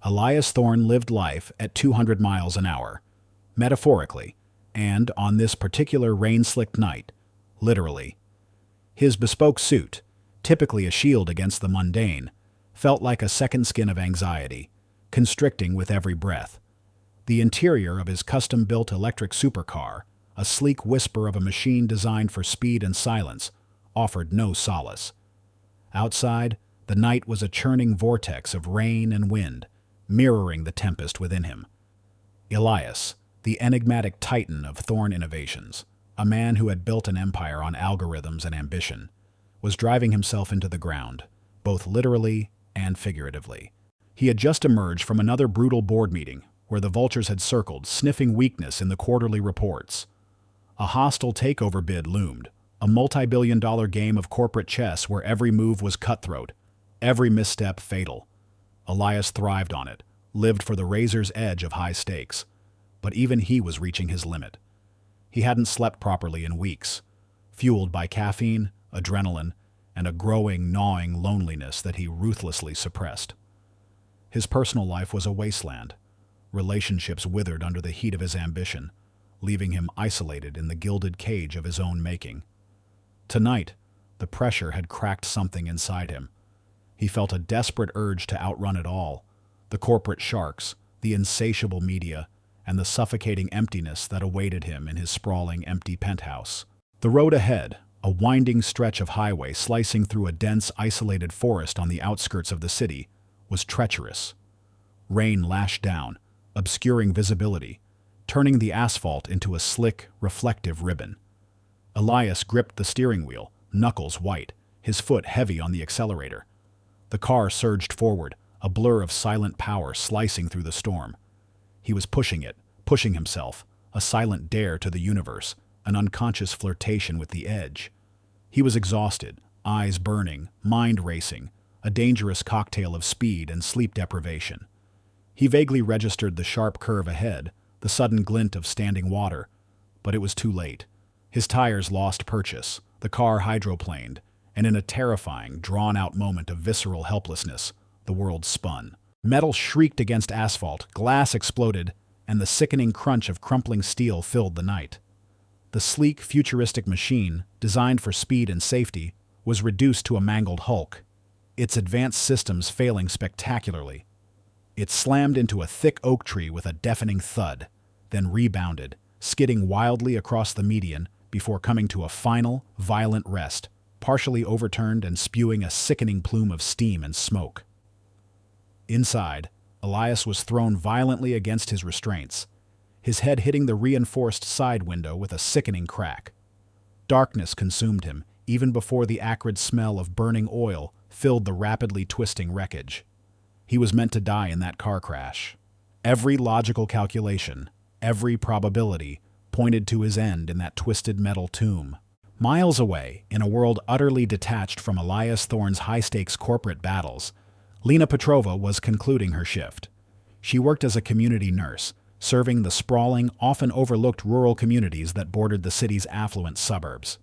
Elias Thorne lived life at 200 miles an hour, metaphorically, and on this particular rain-slicked night, literally. His bespoke suit, typically a shield against the mundane, felt like a second skin of anxiety, constricting with every breath. The interior of his custom-built electric supercar, a sleek whisper of a machine designed for speed and silence, offered no solace. Outside, the night was a churning vortex of rain and wind, mirroring the tempest within him. Elias, the enigmatic titan of Thorne Innovations, a man who had built an empire on algorithms and ambition, was driving himself into the ground, both literally and figuratively. He had just emerged from another brutal board meeting where the vultures had circled, sniffing weakness in the quarterly reports. A hostile takeover bid loomed, a multi-billion-dollar game of corporate chess where every move was cutthroat, every misstep fatal. Elias thrived on it, lived for the razor's edge of high stakes. But even he was reaching his limit. He hadn't slept properly in weeks, fueled by caffeine, adrenaline, and a growing, gnawing loneliness that he ruthlessly suppressed. His personal life was a wasteland. Relationships withered under the heat of his ambition, leaving him isolated in the gilded cage of his own making. Tonight, the pressure had cracked something inside him. He felt a desperate urge to outrun it all, the corporate sharks, the insatiable media, and the suffocating emptiness that awaited him in his sprawling, empty penthouse. The road ahead, a winding stretch of highway slicing through a dense, isolated forest on the outskirts of the city, was treacherous. Rain lashed down, obscuring visibility, turning the asphalt into a slick, reflective ribbon. Elias gripped the steering wheel, knuckles white, his foot heavy on the accelerator. The car surged forward, a blur of silent power slicing through the storm. He was pushing it, pushing himself, a silent dare to the universe, an unconscious flirtation with the edge. He was exhausted, eyes burning, mind racing, a dangerous cocktail of speed and sleep deprivation. He vaguely registered the sharp curve ahead, the sudden glint of standing water, but it was too late. His tires lost purchase, the car hydroplaned, and in a terrifying, drawn-out moment of visceral helplessness, the world spun. Metal shrieked against asphalt, glass exploded, and the sickening crunch of crumpling steel filled the night. The sleek, futuristic machine, designed for speed and safety, was reduced to a mangled hulk, its advanced systems failing spectacularly. It slammed into a thick oak tree with a deafening thud, then rebounded, skidding wildly across the median before coming to a final, violent rest, partially overturned and spewing a sickening plume of steam and smoke. Inside, Elias was thrown violently against his restraints, his head hitting the reinforced side window with a sickening crack. Darkness consumed him, even before the acrid smell of burning oil filled the rapidly twisting wreckage. He was meant to die in that car crash. Every logical calculation, every probability, pointed to his end in that twisted metal tomb. Miles away, in a world utterly detached from Elias Thorne's high-stakes corporate battles, Lena Petrova was concluding her shift. She worked as a community nurse, serving the sprawling, often overlooked rural communities that bordered the city's affluent suburbs.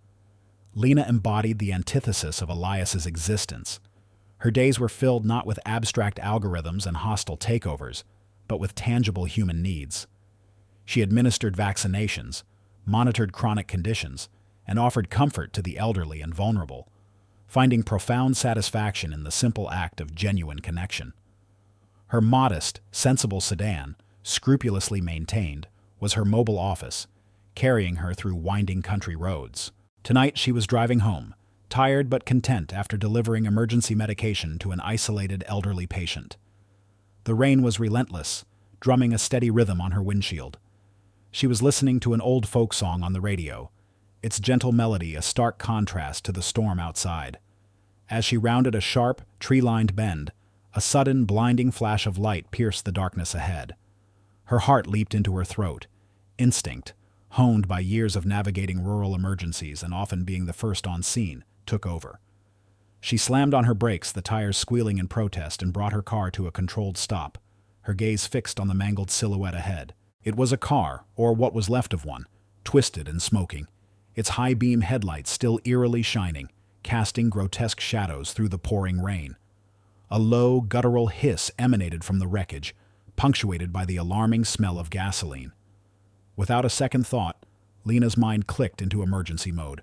Lena embodied the antithesis of Elias's existence. Her days were filled not with abstract algorithms and hostile takeovers, but with tangible human needs. She administered vaccinations, monitored chronic conditions, and offered comfort to the elderly and vulnerable, finding profound satisfaction in the simple act of genuine connection. Her modest, sensible sedan, scrupulously maintained, was her mobile office, carrying her through winding country roads. Tonight she was driving home, tired but content after delivering emergency medication to an isolated elderly patient. The rain was relentless, drumming a steady rhythm on her windshield. She was listening to an old folk song on the radio, its gentle melody a stark contrast to the storm outside. As she rounded a sharp, tree-lined bend, a sudden, blinding flash of light pierced the darkness ahead. Her heart leaped into her throat. Instinct, honed by years of navigating rural emergencies and often being the first on scene, took over. She slammed on her brakes, the tires squealing in protest, and brought her car to a controlled stop, her gaze fixed on the mangled silhouette ahead. It was a car, or what was left of one, twisted and smoking, its high-beam headlights still eerily shining, casting grotesque shadows through the pouring rain. A low, guttural hiss emanated from the wreckage, punctuated by the alarming smell of gasoline. Without a second thought, Lena's mind clicked into emergency mode.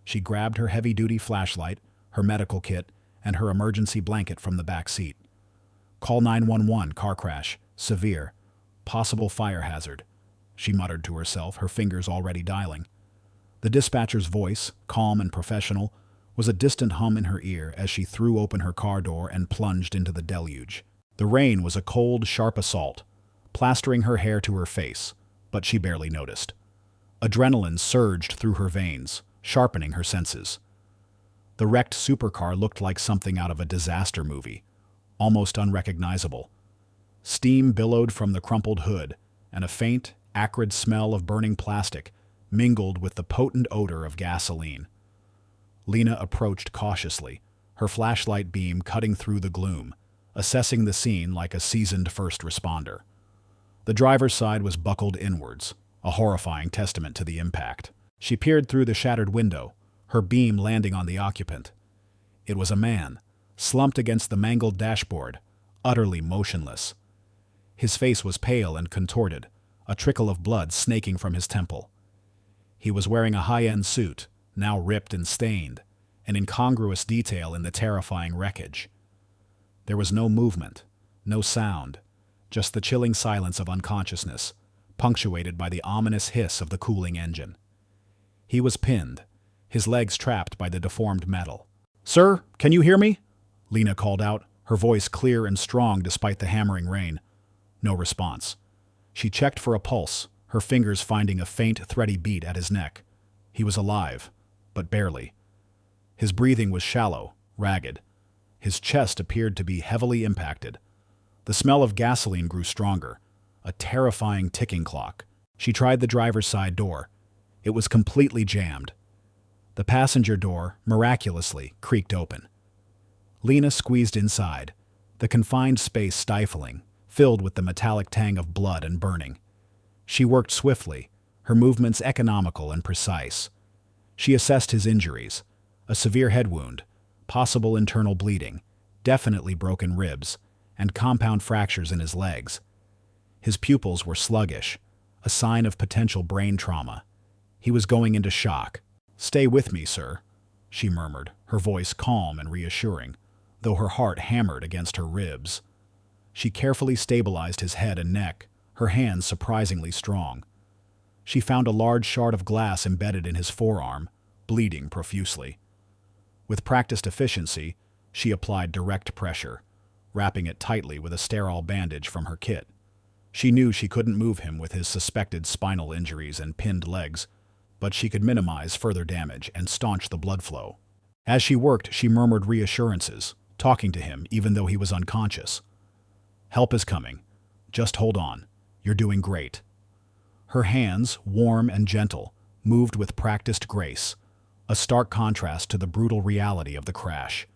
She grabbed her heavy-duty flashlight, her medical kit, and her emergency blanket from the back seat. "Call 911, car crash, severe, possible fire hazard," she muttered to herself, her fingers already dialing. The dispatcher's voice, calm and professional, was a distant hum in her ear as she threw open her car door and plunged into the deluge. The rain was a cold, sharp assault, plastering her hair to her face, but she barely noticed. Adrenaline surged through her veins, sharpening her senses. The wrecked supercar looked like something out of a disaster movie, almost unrecognizable. Steam billowed from the crumpled hood, and a faint, acrid smell of burning plastic mingled with the potent odor of gasoline. Lena approached cautiously, her flashlight beam cutting through the gloom, assessing the scene like a seasoned first responder. The driver's side was buckled inwards, a horrifying testament to the impact. She peered through the shattered window, her beam landing on the occupant. It was a man, slumped against the mangled dashboard, utterly motionless. His face was pale and contorted, a trickle of blood snaking from his temple. He was wearing a high-end suit, now ripped and stained, an incongruous detail in the terrifying wreckage. There was no movement, no sound, just the chilling silence of unconsciousness, punctuated by the ominous hiss of the cooling engine. He was pinned, his legs trapped by the deformed metal. "Sir, can you hear me?" Lena called out, her voice clear and strong despite the hammering rain. No response. She checked for a pulse, her fingers finding a faint, thready beat at his neck. He was alive, but barely. His breathing was shallow, ragged. His chest appeared to be heavily impacted. The smell of gasoline grew stronger, a terrifying ticking clock. She tried the driver's side door. It was completely jammed. The passenger door, miraculously, creaked open. Lena squeezed inside, the confined space stifling, filled with the metallic tang of blood and burning. She worked swiftly, her movements economical and precise. She assessed his injuries: a severe head wound, possible internal bleeding, definitely broken ribs, and compound fractures in his legs. His pupils were sluggish, a sign of potential brain trauma. He was going into shock. "Stay with me, sir," she murmured, her voice calm and reassuring, though her heart hammered against her ribs. She carefully stabilized his head and neck, her hands surprisingly strong. She found a large shard of glass embedded in his forearm, bleeding profusely. With practiced efficiency, she applied direct pressure, wrapping it tightly with a sterile bandage from her kit. She knew she couldn't move him with his suspected spinal injuries and pinned legs, but she could minimize further damage and staunch the blood flow. As she worked, she murmured reassurances, talking to him even though he was unconscious. "Help is coming. Just hold on. You're doing great." Her hands, warm and gentle, moved with practiced grace, a stark contrast to the brutal reality of the crash.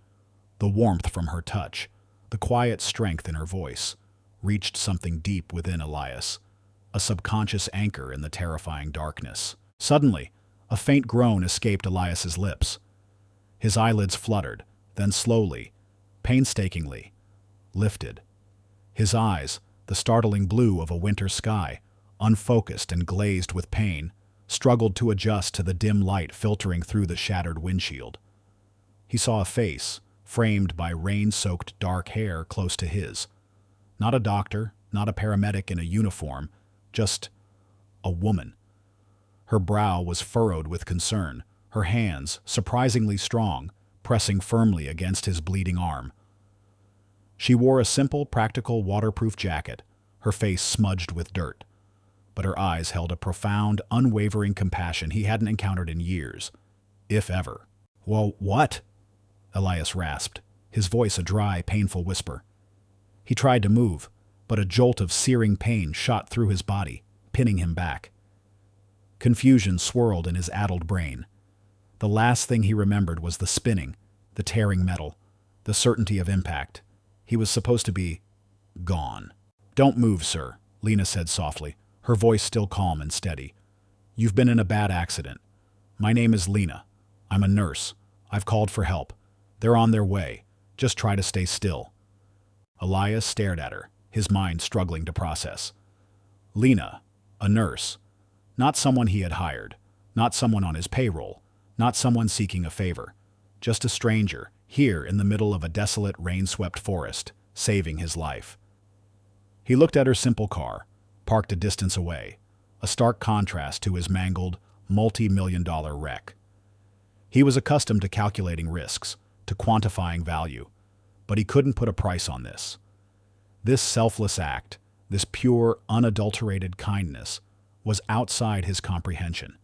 The warmth from her touch, the quiet strength in her voice, reached something deep within Elias, a subconscious anchor in the terrifying darkness. Suddenly, a faint groan escaped Elias's lips. His eyelids fluttered, then slowly, painstakingly, lifted. His eyes, the startling blue of a winter sky, unfocused and glazed with pain, struggled to adjust to the dim light filtering through the shattered windshield. He saw a face, framed by rain-soaked dark hair close to his. Not a doctor, not a paramedic in a uniform, just a woman. Her brow was furrowed with concern, her hands, surprisingly strong, pressing firmly against his bleeding arm. She wore a simple, practical, waterproof jacket, her face smudged with dirt, but her eyes held a profound, unwavering compassion he hadn't encountered in years, if ever. "Well, what?" Elias rasped, his voice a dry, painful whisper. He tried to move, but a jolt of searing pain shot through his body, pinning him back. Confusion swirled in his addled brain. The last thing he remembered was the spinning, the tearing metal, the certainty of impact. He was supposed to be gone. "Don't move, sir," Lena said softly, her voice still calm and steady. "You've been in a bad accident. My name is Lena. I'm a nurse. I've called for help. They're on their way. Just try to stay still." Elias stared at her, his mind struggling to process. Lena, a nurse. Not someone he had hired, not someone on his payroll, not someone seeking a favor. Just a stranger, here in the middle of a desolate, rain-swept forest, saving his life. He looked at her simple car, parked a distance away, a stark contrast to his mangled, multi-million-dollar wreck. He was accustomed to calculating risks, to quantifying value, but he couldn't put a price on this. This selfless act, this pure, unadulterated kindness, was outside his comprehension,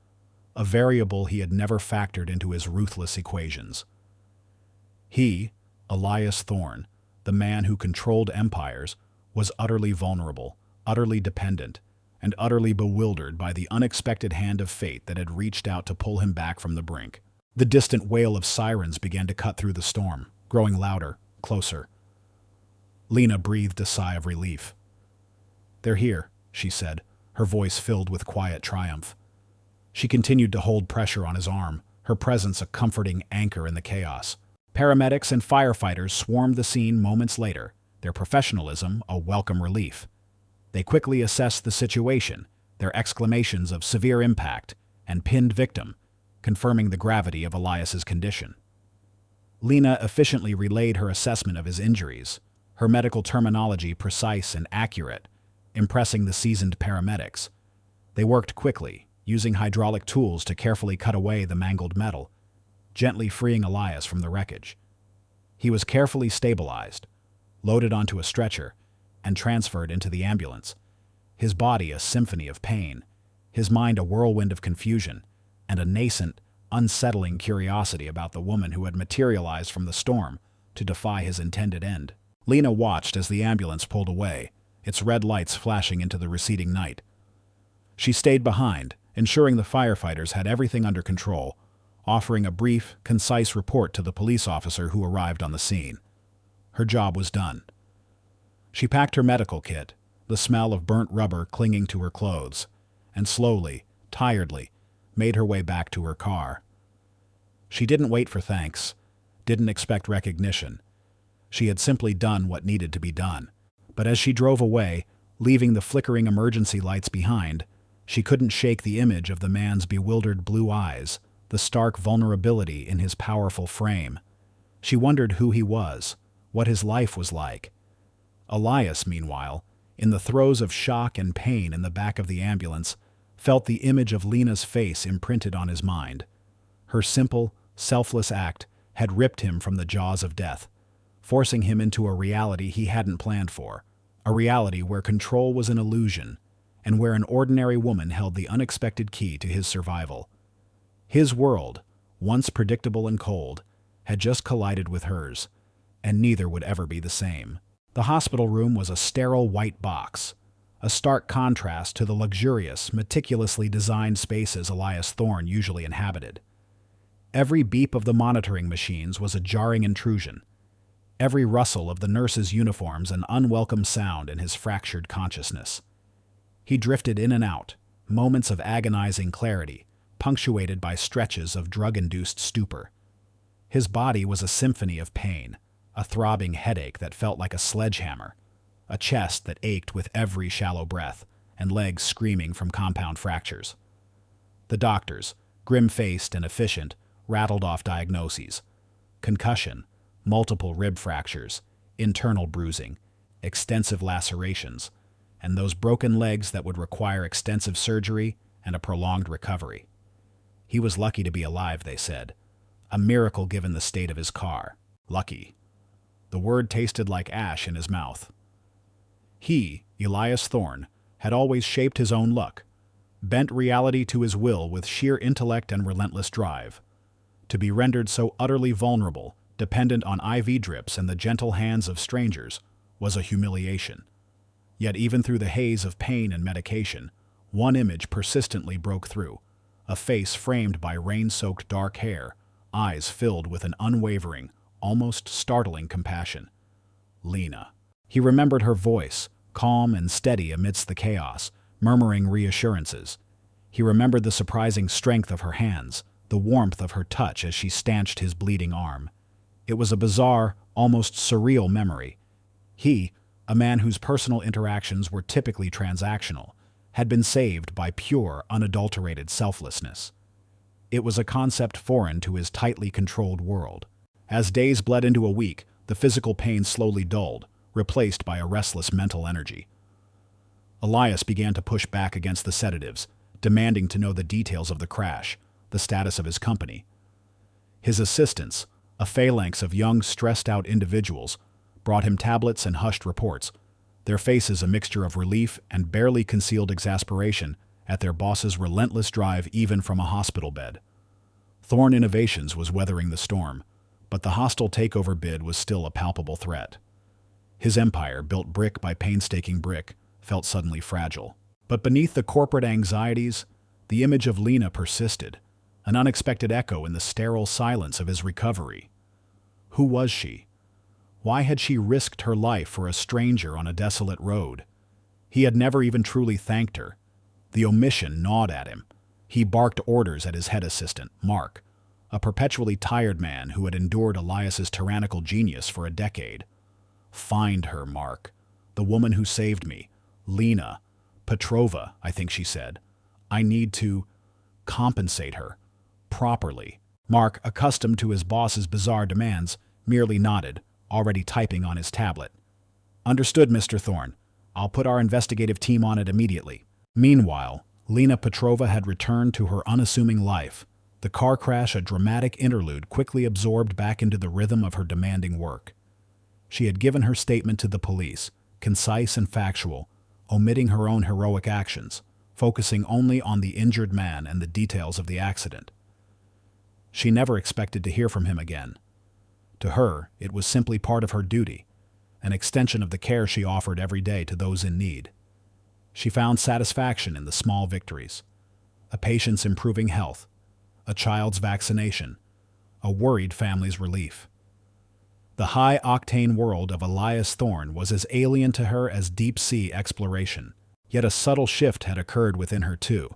a variable he had never factored into his ruthless equations. He, Elias Thorne, the man who controlled empires, was utterly vulnerable, utterly dependent, and utterly bewildered by the unexpected hand of fate that had reached out to pull him back from the brink. The distant wail of sirens began to cut through the storm, growing louder, closer. Lena breathed a sigh of relief. "They're here," she said, her voice filled with quiet triumph. She continued to hold pressure on his arm, her presence a comforting anchor in the chaos. Paramedics and firefighters swarmed the scene moments later, their professionalism a welcome relief. They quickly assessed the situation, their exclamations of severe impact and pinned victim, confirming the gravity of Elias's condition. Lena efficiently relayed her assessment of his injuries, her medical terminology precise and accurate, impressing the seasoned paramedics. They worked quickly, using hydraulic tools to carefully cut away the mangled metal, gently freeing Elias from the wreckage. He was carefully stabilized, loaded onto a stretcher, and transferred into the ambulance, his body a symphony of pain, his mind a whirlwind of confusion, and a nascent, unsettling curiosity about the woman who had materialized from the storm to defy his intended end. Lena watched as the ambulance pulled away, its red lights flashing into the receding night. She stayed behind, ensuring the firefighters had everything under control, offering a brief, concise report to the police officer who arrived on the scene. Her job was done. She packed her medical kit, the smell of burnt rubber clinging to her clothes, and slowly, tiredly, made her way back to her car. She didn't wait for thanks, didn't expect recognition. She had simply done what needed to be done. But as she drove away, leaving the flickering emergency lights behind, she couldn't shake the image of the man's bewildered blue eyes, the stark vulnerability in his powerful frame. She wondered who he was, what his life was like. Elias, meanwhile, in the throes of shock and pain in the back of the ambulance, felt the image of Lena's face imprinted on his mind. Her simple, selfless act had ripped him from the jaws of death, forcing him into a reality he hadn't planned for, a reality where control was an illusion, and where an ordinary woman held the unexpected key to his survival. His world, once predictable and cold, had just collided with hers, and neither would ever be the same. The hospital room was a sterile white box, a stark contrast to the luxurious, meticulously designed spaces Elias Thorne usually inhabited. Every beep of the monitoring machines was a jarring intrusion, every rustle of the nurses' uniforms an unwelcome sound in his fractured consciousness. He drifted in and out, moments of agonizing clarity, punctuated by stretches of drug-induced stupor. His body was a symphony of pain, a throbbing headache that felt like a sledgehammer, a chest that ached with every shallow breath, and legs screaming from compound fractures. The doctors, grim-faced and efficient, rattled off diagnoses: concussion, multiple rib fractures, internal bruising, extensive lacerations, and those broken legs that would require extensive surgery and a prolonged recovery. He was lucky to be alive, they said. A miracle given the state of his car. Lucky. The word tasted like ash in his mouth. He, Elias Thorne, had always shaped his own luck, bent reality to his will with sheer intellect and relentless drive. To be rendered so utterly vulnerable, dependent on IV drips and the gentle hands of strangers, was a humiliation. Yet even through the haze of pain and medication, one image persistently broke through, a face framed by rain-soaked dark hair, eyes filled with an unwavering, almost startling compassion. Lena. He remembered her voice, calm and steady amidst the chaos, murmuring reassurances. He remembered the surprising strength of her hands, the warmth of her touch as she stanched his bleeding arm. It was a bizarre, almost surreal memory. He, a man whose personal interactions were typically transactional, had been saved by pure, unadulterated selflessness. It was a concept foreign to his tightly controlled world. As days bled into a week, the physical pain slowly dulled, replaced by a restless mental energy. Elias began to push back against the sedatives, demanding to know the details of the crash, the status of his company. His assistants, a phalanx of young, stressed-out individuals, brought him tablets and hushed reports, their faces a mixture of relief and barely concealed exasperation at their boss's relentless drive even from a hospital bed. Thorne Innovations was weathering the storm, but the hostile takeover bid was still a palpable threat. His empire, built brick by painstaking brick, felt suddenly fragile. But beneath the corporate anxieties, the image of Lena persisted, an unexpected echo in the sterile silence of his recovery. Who was she? Why had she risked her life for a stranger on a desolate road? He had never even truly thanked her. The omission gnawed at him. He barked orders at his head assistant, Mark, a perpetually tired man who had endured Elias's tyrannical genius for a decade. Find her, Mark. The woman who saved me. Lena. Petrova, I think she said. I need to compensate her. Properly. Mark, accustomed to his boss's bizarre demands, merely nodded, already typing on his tablet. Understood, Mr. Thorne. I'll put our investigative team on it immediately. Meanwhile, Lena Petrova had returned to her unassuming life, the car crash a dramatic interlude quickly absorbed back into the rhythm of her demanding work. She had given her statement to the police, concise and factual, omitting her own heroic actions, focusing only on the injured man and the details of the accident. She never expected to hear from him again. To her, it was simply part of her duty, an extension of the care she offered every day to those in need. She found satisfaction in the small victories: a patient's improving health, a child's vaccination, a worried family's relief. The high-octane world of Elias Thorne was as alien to her as deep-sea exploration, yet a subtle shift had occurred within her too.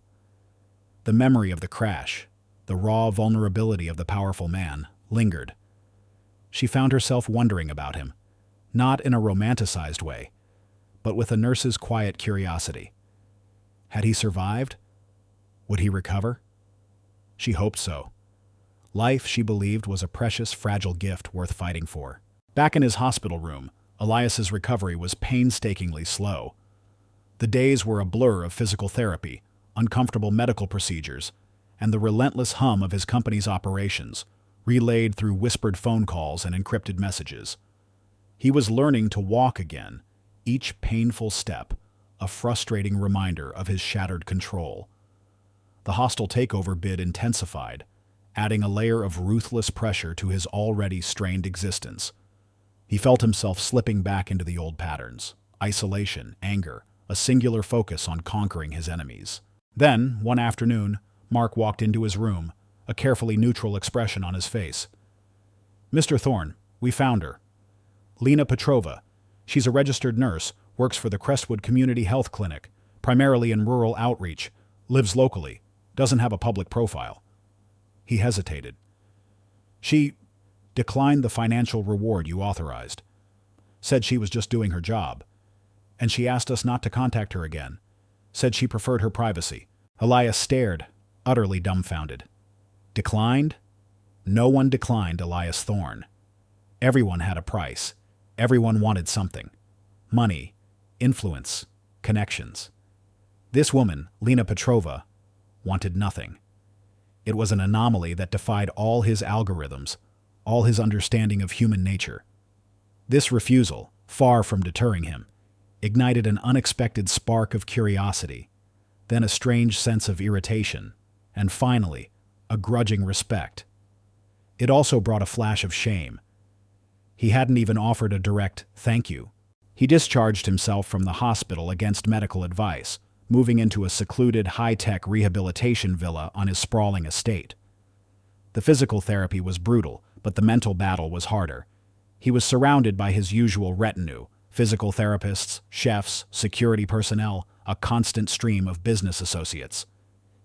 The memory of the crash, the raw vulnerability of the powerful man, lingered. She found herself wondering about him, not in a romanticized way, but with a nurse's quiet curiosity. Had he survived? Would he recover? She hoped so. Life, she believed, was a precious, fragile gift worth fighting for. Back in his hospital room, Elias's recovery was painstakingly slow. The days were a blur of physical therapy, uncomfortable medical procedures, and the relentless hum of his company's operations, relayed through whispered phone calls and encrypted messages. He was learning to walk again, each painful step a frustrating reminder of his shattered control. The hostile takeover bid intensified, adding a layer of ruthless pressure to his already strained existence. He felt himself slipping back into the old patterns: isolation, anger, a singular focus on conquering his enemies. Then, one afternoon, Mark walked into his room, a carefully neutral expression on his face. "Mr. Thorne, we found her. Lena Petrova. She's a registered nurse, works for the Crestwood Community Health Clinic, primarily in rural outreach, lives locally, doesn't have a public profile." He hesitated. "She declined the financial reward you authorized. Said she was just doing her job. And she asked us not to contact her again. Said she preferred her privacy." Elias stared, utterly dumbfounded. Declined? No one declined Elias Thorne. Everyone had a price. Everyone wanted something. Money, influence, connections. This woman, Lena Petrova, wanted nothing. It was an anomaly that defied all his algorithms, all his understanding of human nature. This refusal, far from deterring him, ignited an unexpected spark of curiosity, then a strange sense of irritation, and finally, a grudging respect. It also brought a flash of shame. He hadn't even offered a direct thank you. He discharged himself from the hospital against medical advice, moving into a secluded, high-tech rehabilitation villa on his sprawling estate. The physical therapy was brutal, but the mental battle was harder. He was surrounded by his usual retinue: physical therapists, chefs, security personnel, a constant stream of business associates.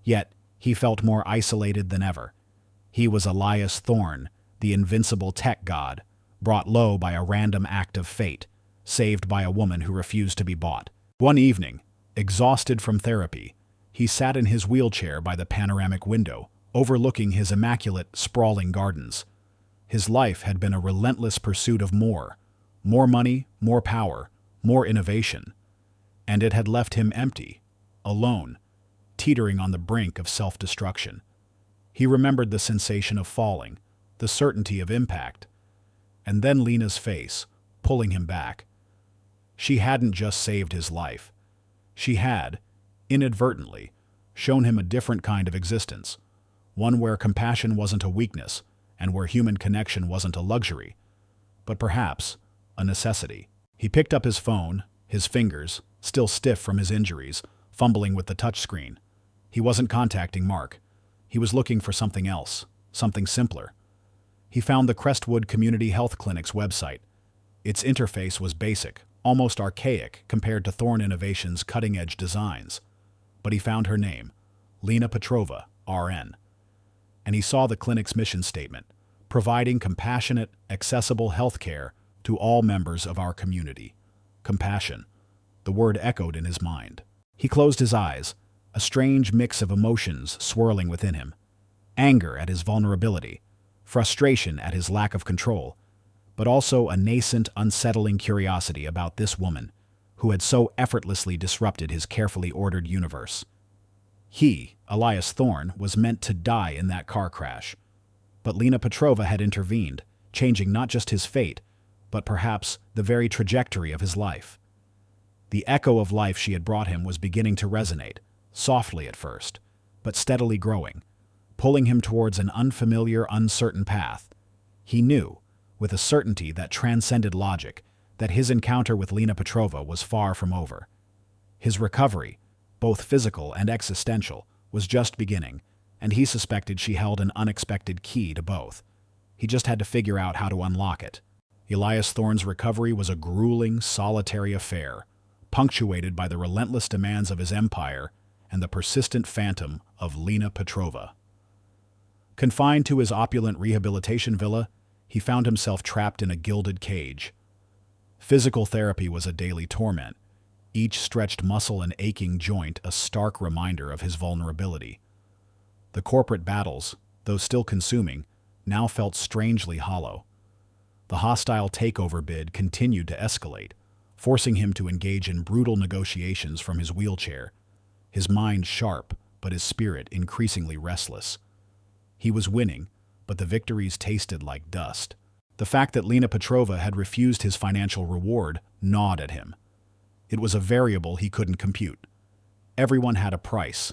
Yet, he felt more isolated than ever. He was Elias Thorne, the invincible tech god, brought low by a random act of fate, saved by a woman who refused to be bought. One evening, exhausted from therapy, he sat in his wheelchair by the panoramic window, overlooking his immaculate, sprawling gardens. His life had been a relentless pursuit of more money, more power, more innovation. And it had left him empty, alone, teetering on the brink of self-destruction. He remembered the sensation of falling, the certainty of impact, and then Lena's face, pulling him back. She hadn't just saved his life. She had, inadvertently, shown him a different kind of existence, one where compassion wasn't a weakness and where human connection wasn't a luxury, but perhaps a necessity. He picked up his phone, his fingers, still stiff from his injuries, fumbling with the touchscreen. He wasn't contacting Mark. He was looking for something else, something simpler. He found the Crestwood Community Health Clinic's website. Its interface was basic, almost archaic compared to Thorne Innovation's cutting-edge designs. But he found her name, Lena Petrova, RN. And he saw the clinic's mission statement, providing compassionate, accessible health care to all members of our community. Compassion. The word echoed in his mind. He closed his eyes, a strange mix of emotions swirling within him. Anger at his vulnerability, frustration at his lack of control, but also a nascent, unsettling curiosity about this woman who had so effortlessly disrupted his carefully ordered universe. He, Elias Thorne, was meant to die in that car crash. But Lena Petrova had intervened, changing not just his fate, but perhaps the very trajectory of his life. The echo of life she had brought him was beginning to resonate, softly at first, but steadily growing, pulling him towards an unfamiliar, uncertain path. He knew, with a certainty that transcended logic, that his encounter with Lena Petrova was far from over. His recovery, both physical and existential, was just beginning, and he suspected she held an unexpected key to both. He just had to figure out how to unlock it. Elias Thorne's recovery was a grueling, solitary affair, punctuated by the relentless demands of his empire and the persistent phantom of Lena Petrova. Confined to his opulent rehabilitation villa, he found himself trapped in a gilded cage. Physical therapy was a daily torment, each stretched muscle and aching joint a stark reminder of his vulnerability. The corporate battles, though still consuming, now felt strangely hollow. The hostile takeover bid continued to escalate, forcing him to engage in brutal negotiations from his wheelchair, his mind sharp but his spirit increasingly restless. He was winning, but the victories tasted like dust. The fact that Lena Petrova had refused his financial reward gnawed at him. It was a variable he couldn't compute. Everyone had a price.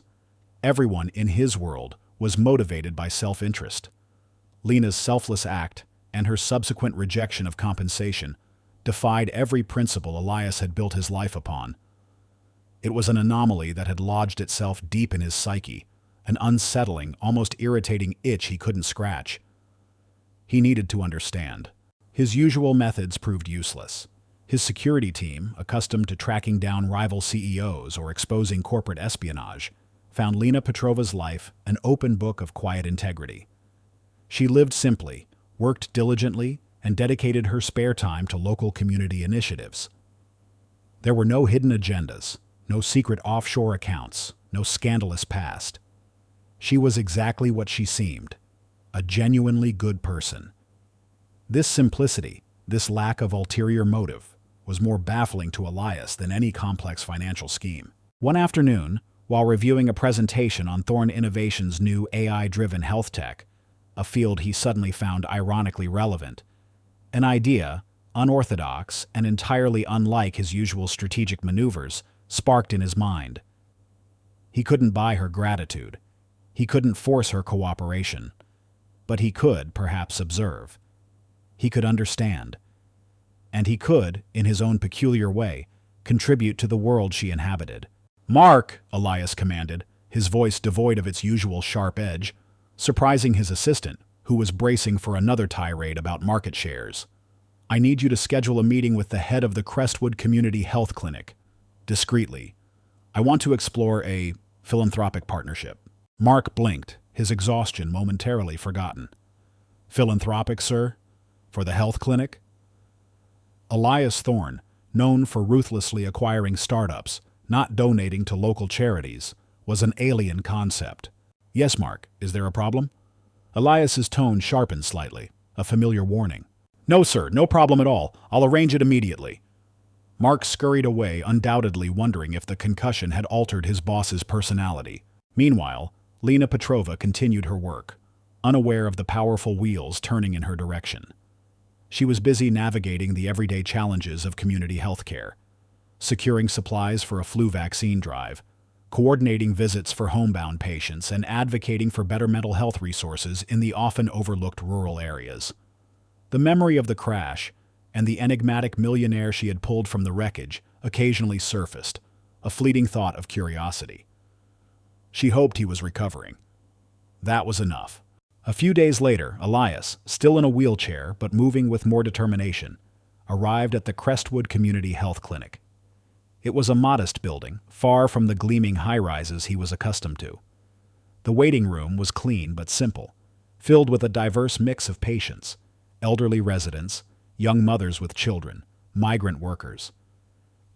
Everyone in his world was motivated by self-interest. Lena's selfless act and her subsequent rejection of compensation defied every principle Elias had built his life upon. It was an anomaly that had lodged itself deep in his psyche, an unsettling, almost irritating itch he couldn't scratch. He needed to understand. His usual methods proved useless. His security team, accustomed to tracking down rival CEOs or exposing corporate espionage, found Lena Petrova's life an open book of quiet integrity. She lived simply, worked diligently, and dedicated her spare time to local community initiatives. There were no hidden agendas, no secret offshore accounts, no scandalous past. She was exactly what she seemed, a genuinely good person. This simplicity, this lack of ulterior motive, was more baffling to Elias than any complex financial scheme. One afternoon, while reviewing a presentation on Thorne Innovation's new AI-driven health tech, a field he suddenly found ironically relevant, an idea, unorthodox and entirely unlike his usual strategic maneuvers, sparked in his mind. He couldn't buy her gratitude. He couldn't force her cooperation. But he could, perhaps, observe. He could understand. And he could, in his own peculiar way, contribute to the world she inhabited. "Mark," Elias commanded, his voice devoid of its usual sharp edge, surprising his assistant, who was bracing for another tirade about market shares. "I need you to schedule a meeting with the head of the Crestwood Community Health Clinic. Discreetly. I want to explore a philanthropic partnership." Mark blinked, his exhaustion momentarily forgotten. "Philanthropic, sir? For the health clinic?" Elias Thorne, known for ruthlessly acquiring startups, not donating to local charities, was an alien concept. "Yes, Mark, is there a problem?" Elias's tone sharpened slightly, a familiar warning. "No, sir, no problem at all. I'll arrange it immediately." Mark scurried away, undoubtedly wondering if the concussion had altered his boss's personality. Meanwhile, Lena Petrova continued her work, unaware of the powerful wheels turning in her direction. She was busy navigating the everyday challenges of community healthcare, securing supplies for a flu vaccine drive, coordinating visits for homebound patients, and advocating for better mental health resources in the often overlooked rural areas. The memory of the crash and the enigmatic millionaire she had pulled from the wreckage occasionally surfaced, a fleeting thought of curiosity. She hoped he was recovering. That was enough. A few days later, Elias, still in a wheelchair but moving with more determination, arrived at the Crestwood Community Health Clinic. It was a modest building, far from the gleaming high-rises he was accustomed to. The waiting room was clean but simple, filled with a diverse mix of patients, elderly residents, young mothers with children, migrant workers.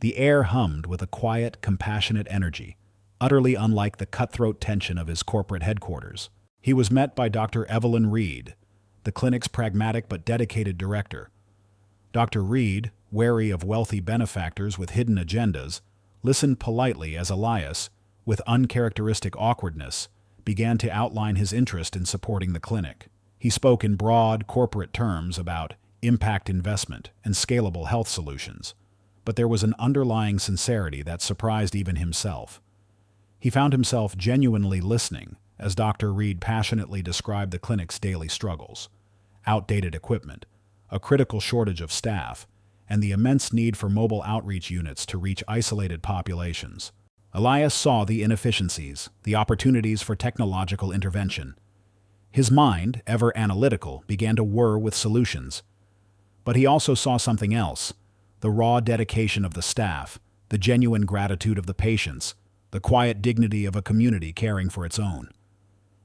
The air hummed with a quiet, compassionate energy, utterly unlike the cutthroat tension of his corporate headquarters. He was met by Dr. Evelyn Reed, the clinic's pragmatic but dedicated director. Dr. Reed, wary of wealthy benefactors with hidden agendas, listened politely as Elias, with uncharacteristic awkwardness, began to outline his interest in supporting the clinic. He spoke in broad, corporate terms about impact investment and scalable health solutions, but there was an underlying sincerity that surprised even himself. He found himself genuinely listening as Dr. Reed passionately described the clinic's daily struggles: outdated equipment, a critical shortage of staff, and the immense need for mobile outreach units to reach isolated populations. Elias saw the inefficiencies, the opportunities for technological intervention. His mind, ever analytical, began to whir with solutions. But he also saw something else: the raw dedication of the staff, the genuine gratitude of the patients, the quiet dignity of a community caring for its own.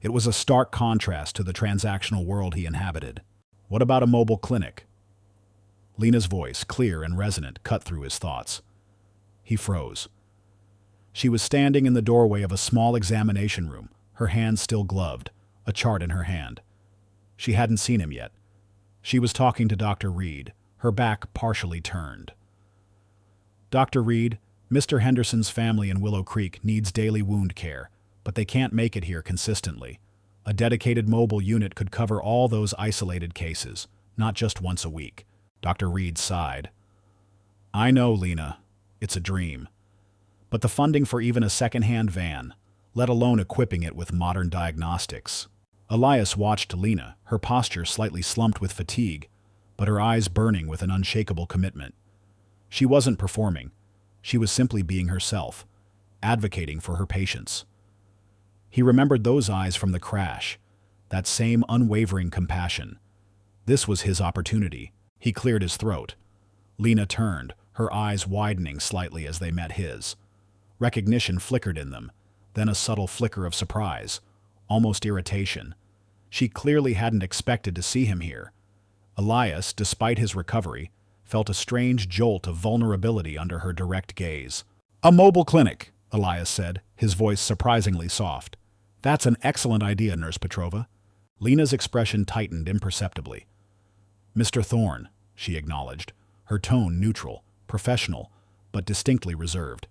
It was a stark contrast to the transactional world he inhabited. "What about a mobile clinic?" Lena's voice, clear and resonant, cut through his thoughts. He froze. She was standing in the doorway of a small examination room, her hands still gloved, a chart in her hand. She hadn't seen him yet. She was talking to Dr. Reed, her back partially turned. "Dr. Reed, Mr. Henderson's family in Willow Creek needs daily wound care, but they can't make it here consistently. A dedicated mobile unit could cover all those isolated cases, not just once a week." Dr. Reed sighed. "I know, Lena. It's a dream. But the funding for even a second-hand van, let alone equipping it with modern diagnostics." Elias watched Lena, her posture slightly slumped with fatigue, but her eyes burning with an unshakable commitment. She wasn't performing. She was simply being herself, advocating for her patients. He remembered those eyes from the crash, that same unwavering compassion. This was his opportunity. He cleared his throat. Lena turned, her eyes widening slightly as they met his. Recognition flickered in them, then a subtle flicker of surprise, almost irritation. She clearly hadn't expected to see him here. Elias, despite his recovery, felt a strange jolt of vulnerability under her direct gaze. "A mobile clinic," Elias said, his voice surprisingly soft. "That's an excellent idea, Nurse Petrova." Lena's expression tightened imperceptibly. "Mr. Thorne," she acknowledged, her tone neutral, professional, but distinctly reserved.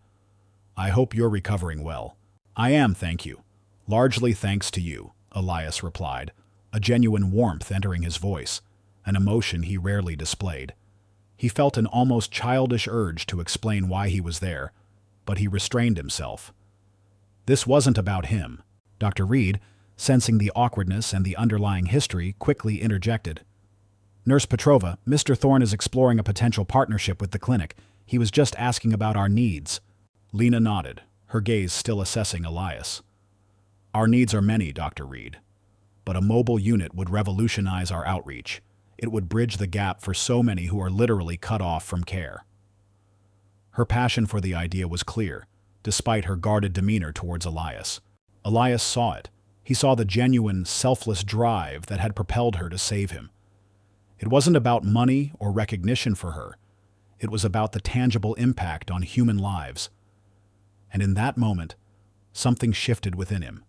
"I hope you're recovering well." "I am, thank you. Largely thanks to you," Elias replied, a genuine warmth entering his voice, an emotion he rarely displayed. He felt an almost childish urge to explain why he was there, but he restrained himself. This wasn't about him. Dr. Reed, sensing the awkwardness and the underlying history, quickly interjected. "Nurse Petrova, Mr. Thorne is exploring a potential partnership with the clinic. He was just asking about our needs." Lena nodded, her gaze still assessing Elias. "Our needs are many, Dr. Reed, but a mobile unit would revolutionize our outreach. It would bridge the gap for so many who are literally cut off from care." Her passion for the idea was clear, despite her guarded demeanor towards Elias. Elias saw it. He saw the genuine, selfless drive that had propelled her to save him. It wasn't about money or recognition for her. It was about the tangible impact on human lives. And in that moment, something shifted within him.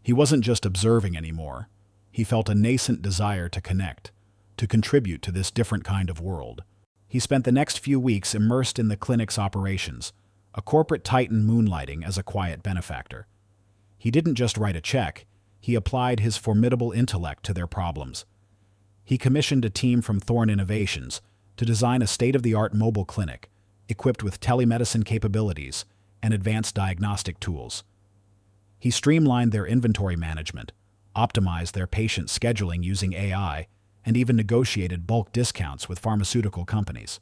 He wasn't just observing anymore. He felt a nascent desire to connect, to contribute to this different kind of world. He spent the next few weeks immersed in the clinic's operations, a corporate titan moonlighting as a quiet benefactor. He didn't just write a check, he applied his formidable intellect to their problems. He commissioned a team from Thorne Innovations to design a state-of-the-art mobile clinic, equipped with telemedicine capabilities and advanced diagnostic tools. He streamlined their inventory management, optimized their patient scheduling using AI, and even negotiated bulk discounts with pharmaceutical companies.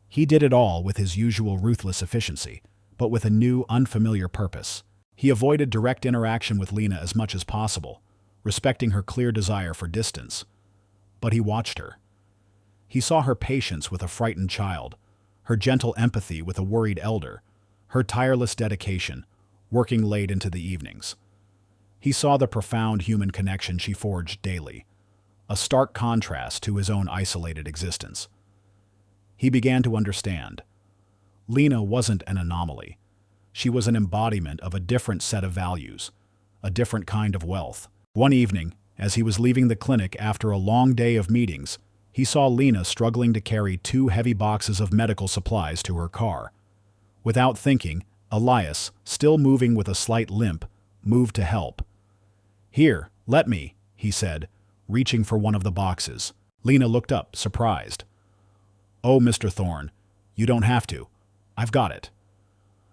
He did it all with his usual ruthless efficiency, but with a new, unfamiliar purpose. He avoided direct interaction with Lena as much as possible, respecting her clear desire for distance. But he watched her. He saw her patience with a frightened child, her gentle empathy with a worried elder, her tireless dedication, working late into the evenings. He saw the profound human connection she forged daily, a stark contrast to his own isolated existence. He began to understand. Lena wasn't an anomaly. She was an embodiment of a different set of values, a different kind of wealth. One evening, as he was leaving the clinic after a long day of meetings, he saw Lena struggling to carry 2 heavy boxes of medical supplies to her car. Without thinking, Elias, still moving with a slight limp, moved to help. "Here, let me," he said, reaching for one of the boxes. Lena looked up, surprised. "Oh, Mr. Thorne, you don't have to. I've got it."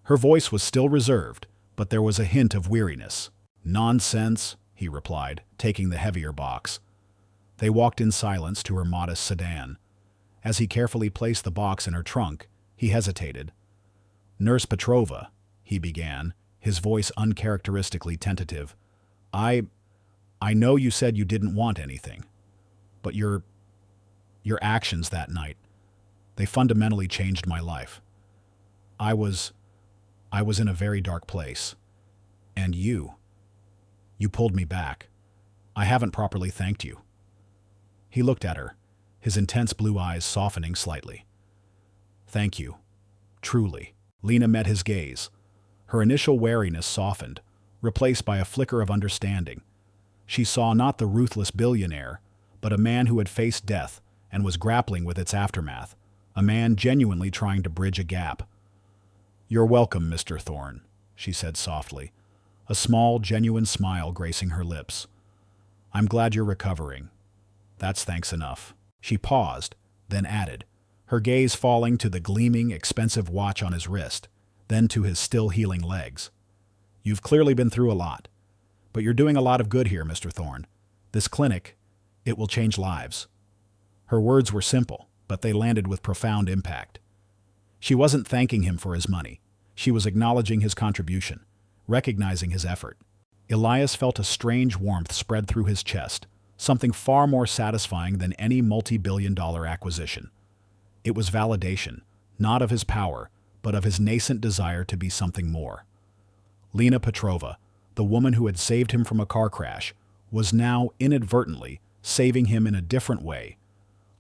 Her voice was still reserved, but there was a hint of weariness. "Nonsense," he replied, taking the heavier box. They walked in silence to her modest sedan. As he carefully placed the box in her trunk, he hesitated. "Nurse Petrova," he began, his voice uncharacteristically tentative. I know you said you didn't want anything, but your actions that night, they fundamentally changed my life. I was in a very dark place. And you pulled me back. I haven't properly thanked you." He looked at her, his intense blue eyes softening slightly. "Thank you. Truly." Lena met his gaze. Her initial wariness softened, replaced by a flicker of understanding. She saw not the ruthless billionaire, but a man who had faced death and was grappling with its aftermath, a man genuinely trying to bridge a gap. "You're welcome, Mr. Thorne," she said softly, a small, genuine smile gracing her lips. "I'm glad you're recovering. That's thanks enough." She paused, then added, her gaze falling to the gleaming, expensive watch on his wrist, then to his still healing legs. "You've clearly been through a lot, but you're doing a lot of good here, Mr. Thorne. This clinic, it will change lives." Her words were simple, but they landed with profound impact. She wasn't thanking him for his money. She was acknowledging his contribution, recognizing his effort. Elias felt a strange warmth spread through his chest, something far more satisfying than any multi-billion-dollar acquisition. It was validation, not of his power, but of his nascent desire to be something more. Lena Petrova, the woman who had saved him from a car crash, was now inadvertently saving him in a different way,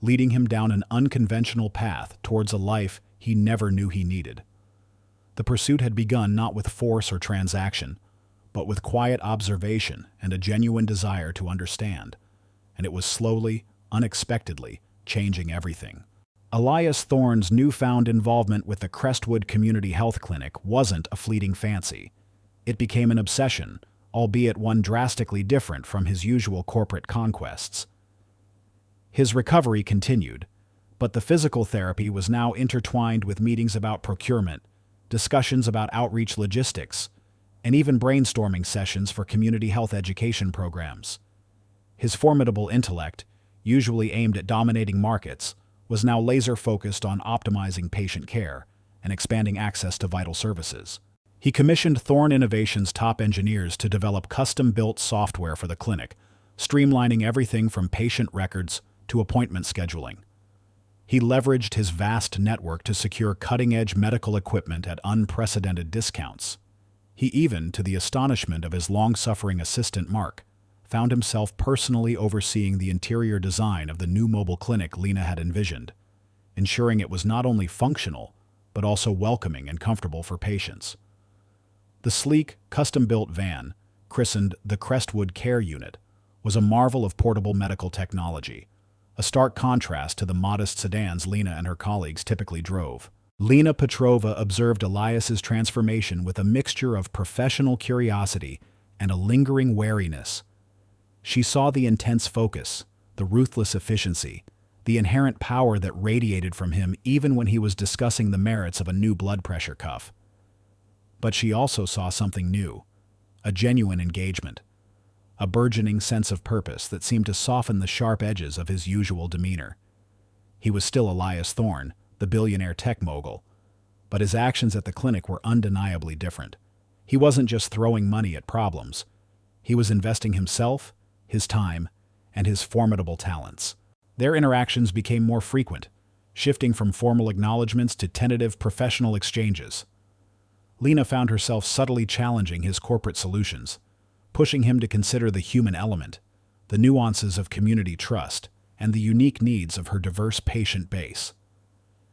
leading him down an unconventional path towards a life he never knew he needed. The pursuit had begun not with force or transaction, but with quiet observation and a genuine desire to understand, and it was slowly, unexpectedly, changing everything. Elias Thorne's newfound involvement with the Crestwood Community Health Clinic wasn't a fleeting fancy. It became an obsession, albeit one drastically different from his usual corporate conquests. His recovery continued, but the physical therapy was now intertwined with meetings about procurement, discussions about outreach logistics, and even brainstorming sessions for community health education programs. His formidable intellect, usually aimed at dominating markets, was now laser-focused on optimizing patient care and expanding access to vital services. He commissioned Thorne Innovations' top engineers to develop custom-built software for the clinic, streamlining everything from patient records to appointment scheduling. He leveraged his vast network to secure cutting-edge medical equipment at unprecedented discounts. He even, to the astonishment of his long-suffering assistant Mark, found himself personally overseeing the interior design of the new mobile clinic Lena had envisioned. ensuring it was not only functional, but also welcoming and comfortable for patients. The sleek, custom-built van, christened the Crestwood Care Unit, was a marvel of portable medical technology, a stark contrast to the modest sedans Lena and her colleagues typically drove. Lena Petrova observed Elias's transformation with a mixture of professional curiosity and a lingering wariness. She saw the intense focus, the ruthless efficiency, the inherent power that radiated from him even when he was discussing the merits of a new blood pressure cuff. But she also saw something new, a genuine engagement, a burgeoning sense of purpose that seemed to soften the sharp edges of his usual demeanor. He was still Elias Thorne, the billionaire tech mogul, but his actions at the clinic were undeniably different. He wasn't just throwing money at problems. He was investing himself, his time, and his formidable talents. Their interactions became more frequent, shifting from formal acknowledgments to tentative professional exchanges. Lena found herself subtly challenging his corporate solutions, pushing him to consider the human element, the nuances of community trust, and the unique needs of her diverse patient base.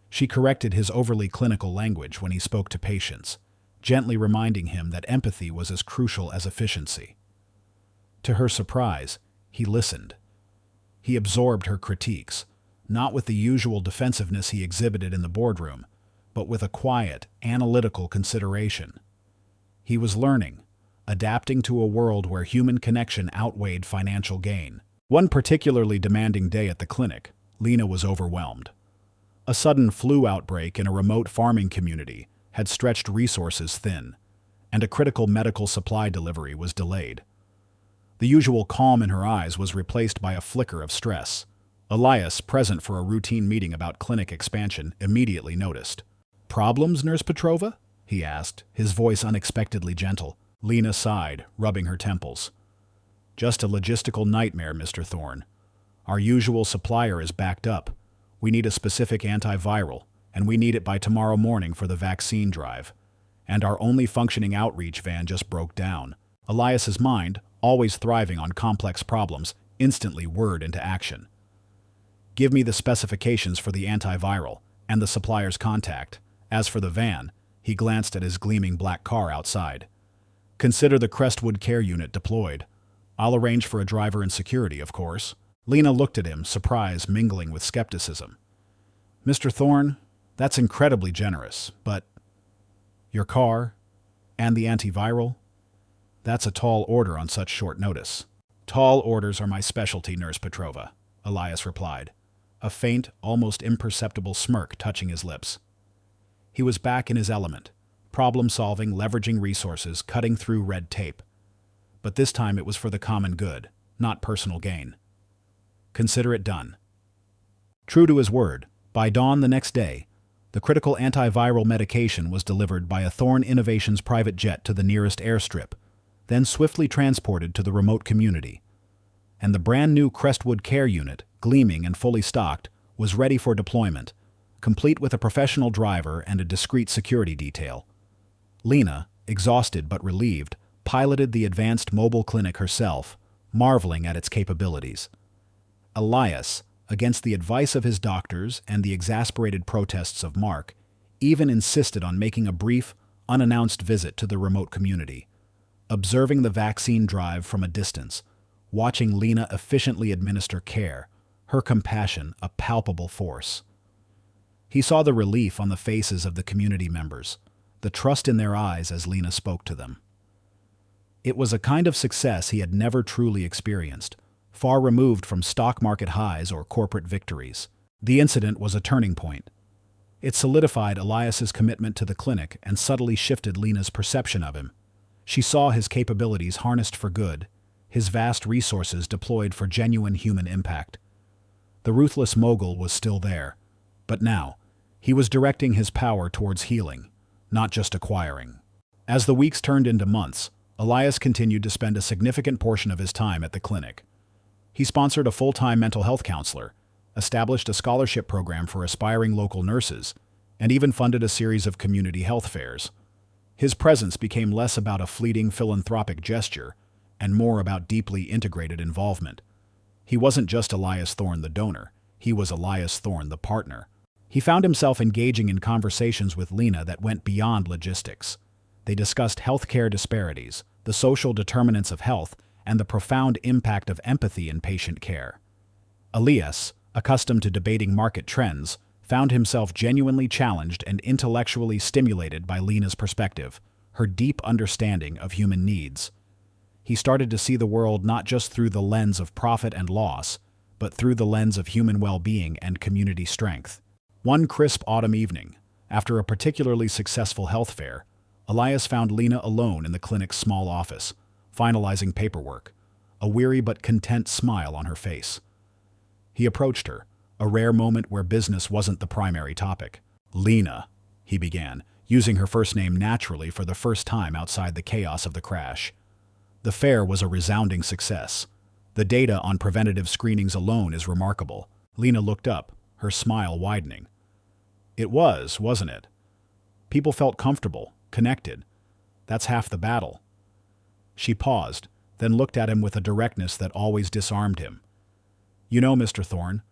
She corrected his overly clinical language when he spoke to patients, gently reminding him that empathy was as crucial as efficiency. To her surprise, he listened. He absorbed her critiques, not with the usual defensiveness he exhibited in the boardroom, but with a quiet, analytical consideration. He was learning, adapting to a world where human connection outweighed financial gain. One particularly demanding day at the clinic, Lena was overwhelmed. A sudden flu outbreak in a remote farming community had stretched resources thin, and a critical medical supply delivery was delayed. The usual calm in her eyes was replaced by a flicker of stress. Elias, present for a routine meeting about clinic expansion, immediately noticed. "Problems, Nurse Petrova?" he asked, his voice unexpectedly gentle. Lena sighed, rubbing her temples. "Just a logistical nightmare, Mr. Thorne. Our usual supplier is backed up. We need a specific antiviral, and we need it by tomorrow morning for the vaccine drive. And our only functioning outreach van just broke down." Elias's mind, always thriving on complex problems, instantly whirred into action. "Give me the specifications for the antiviral and the supplier's contact. As for the van," he glanced at his gleaming black car outside. "Consider the Crestwood Care Unit deployed. I'll arrange for a driver and security, of course." Lena looked at him, surprise mingling with skepticism. "Mr. Thorne, that's incredibly generous, but your car and the antiviral? That's a tall order on such short notice." "Tall orders are my specialty, Nurse Petrova," Elias replied, a faint, almost imperceptible smirk touching his lips. He was back in his element, problem-solving, leveraging resources, cutting through red tape. But this time it was for the common good, not personal gain. "Consider it done." True to his word, by dawn the next day, the critical antiviral medication was delivered by a Thorne Innovations private jet to the nearest airstrip, then swiftly transported to the remote community. And the brand-new Crestwood Care Unit, gleaming and fully stocked, was ready for deployment, complete with a professional driver and a discreet security detail. Lena, exhausted but relieved, piloted the advanced mobile clinic herself, marveling at its capabilities. Elias, against the advice of his doctors and the exasperated protests of Mark, even insisted on making a brief, unannounced visit to the remote community, observing the vaccine drive from a distance, watching Lena efficiently administer care, her compassion a palpable force. He saw the relief on the faces of the community members, the trust in their eyes as Lena spoke to them. It was a kind of success he had never truly experienced, far removed from stock market highs or corporate victories. The incident was a turning point. It solidified Elias's commitment to the clinic and subtly shifted Lena's perception of him. She saw his capabilities harnessed for good, his vast resources deployed for genuine human impact. The ruthless mogul was still there, but now, he was directing his power towards healing, not just acquiring. As the weeks turned into months, Elias continued to spend a significant portion of his time at the clinic. He sponsored a full-time mental health counselor, established a scholarship program for aspiring local nurses, and even funded a series of community health fairs. His presence became less about a fleeting philanthropic gesture and more about deeply integrated involvement. He wasn't just Elias Thorne the donor, he was Elias Thorne the partner. He found himself engaging in conversations with Lena that went beyond logistics. They discussed healthcare disparities, the social determinants of health, and the profound impact of empathy in patient care. Elias, accustomed to debating market trends, found himself genuinely challenged and intellectually stimulated by Lena's perspective, her deep understanding of human needs. He started to see the world not just through the lens of profit and loss, but through the lens of human well-being and community strength. One crisp autumn evening, after a particularly successful health fair, Elias found Lena alone in the clinic's small office, finalizing paperwork, a weary but content smile on her face. He approached her, a rare moment where business wasn't the primary topic. "Lena," he began, using her first name naturally for the first time outside the chaos of the crash. The fair was a resounding success. The data on preventative screenings alone is remarkable. Lena looked up, her smile widening. It was, wasn't it? People felt comfortable, connected. That's half the battle. She paused, then looked at him with a directness that always disarmed him. "You know, Mr. Thorne,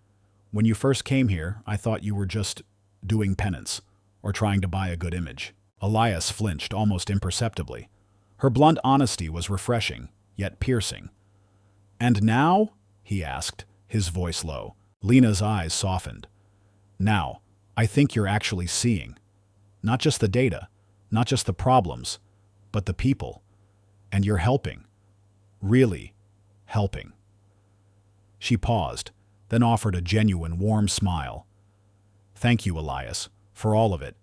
when you first came here, I thought you were just doing penance, or trying to buy a good image." Elias flinched almost imperceptibly. Her blunt honesty was refreshing, yet piercing. "And now?" he asked, his voice low. Lena's eyes softened. "Now, I think you're actually seeing. Not just the data, not just the problems, but the people. And you're helping. Really helping." She paused, then offered a genuine, warm smile. "Thank you, Elias, for all of it.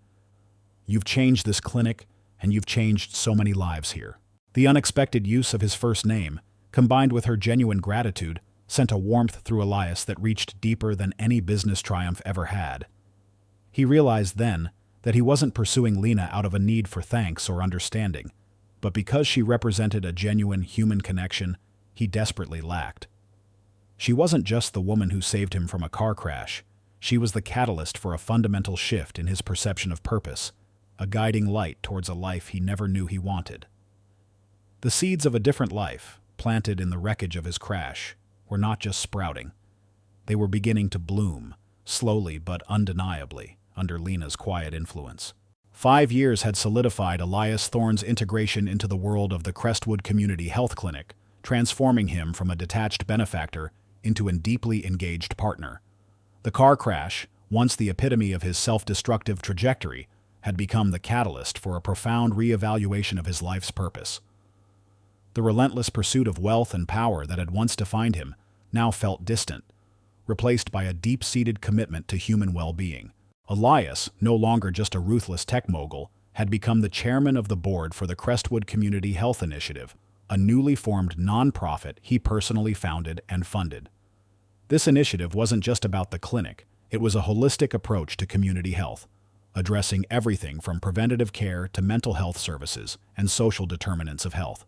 You've changed this clinic, and you've changed so many lives here." The unexpected use of his first name, combined with her genuine gratitude, sent a warmth through Elias that reached deeper than any business triumph ever had. He realized then that he wasn't pursuing Lena out of a need for thanks or understanding, but because she represented a genuine human connection he desperately lacked. She wasn't just the woman who saved him from a car crash. She was the catalyst for a fundamental shift in his perception of purpose, a guiding light towards a life he never knew he wanted. The seeds of a different life, planted in the wreckage of his crash, were not just sprouting. They were beginning to bloom, slowly but undeniably, under Lena's quiet influence. 5 years had solidified Elias Thorne's integration into the world of the Crestwood Community Health Clinic, transforming him from a detached benefactor into a deeply engaged partner. The car crash, once the epitome of his self-destructive trajectory, had become the catalyst for a profound reevaluation of his life's purpose. The relentless pursuit of wealth and power that had once defined him now felt distant, replaced by a deep-seated commitment to human well-being. Elias, no longer just a ruthless tech mogul, had become the chairman of the board for the Crestwood Community Health Initiative, a newly formed nonprofit he personally founded and funded. This initiative wasn't just about the clinic, it was a holistic approach to community health, addressing everything from preventative care to mental health services and social determinants of health.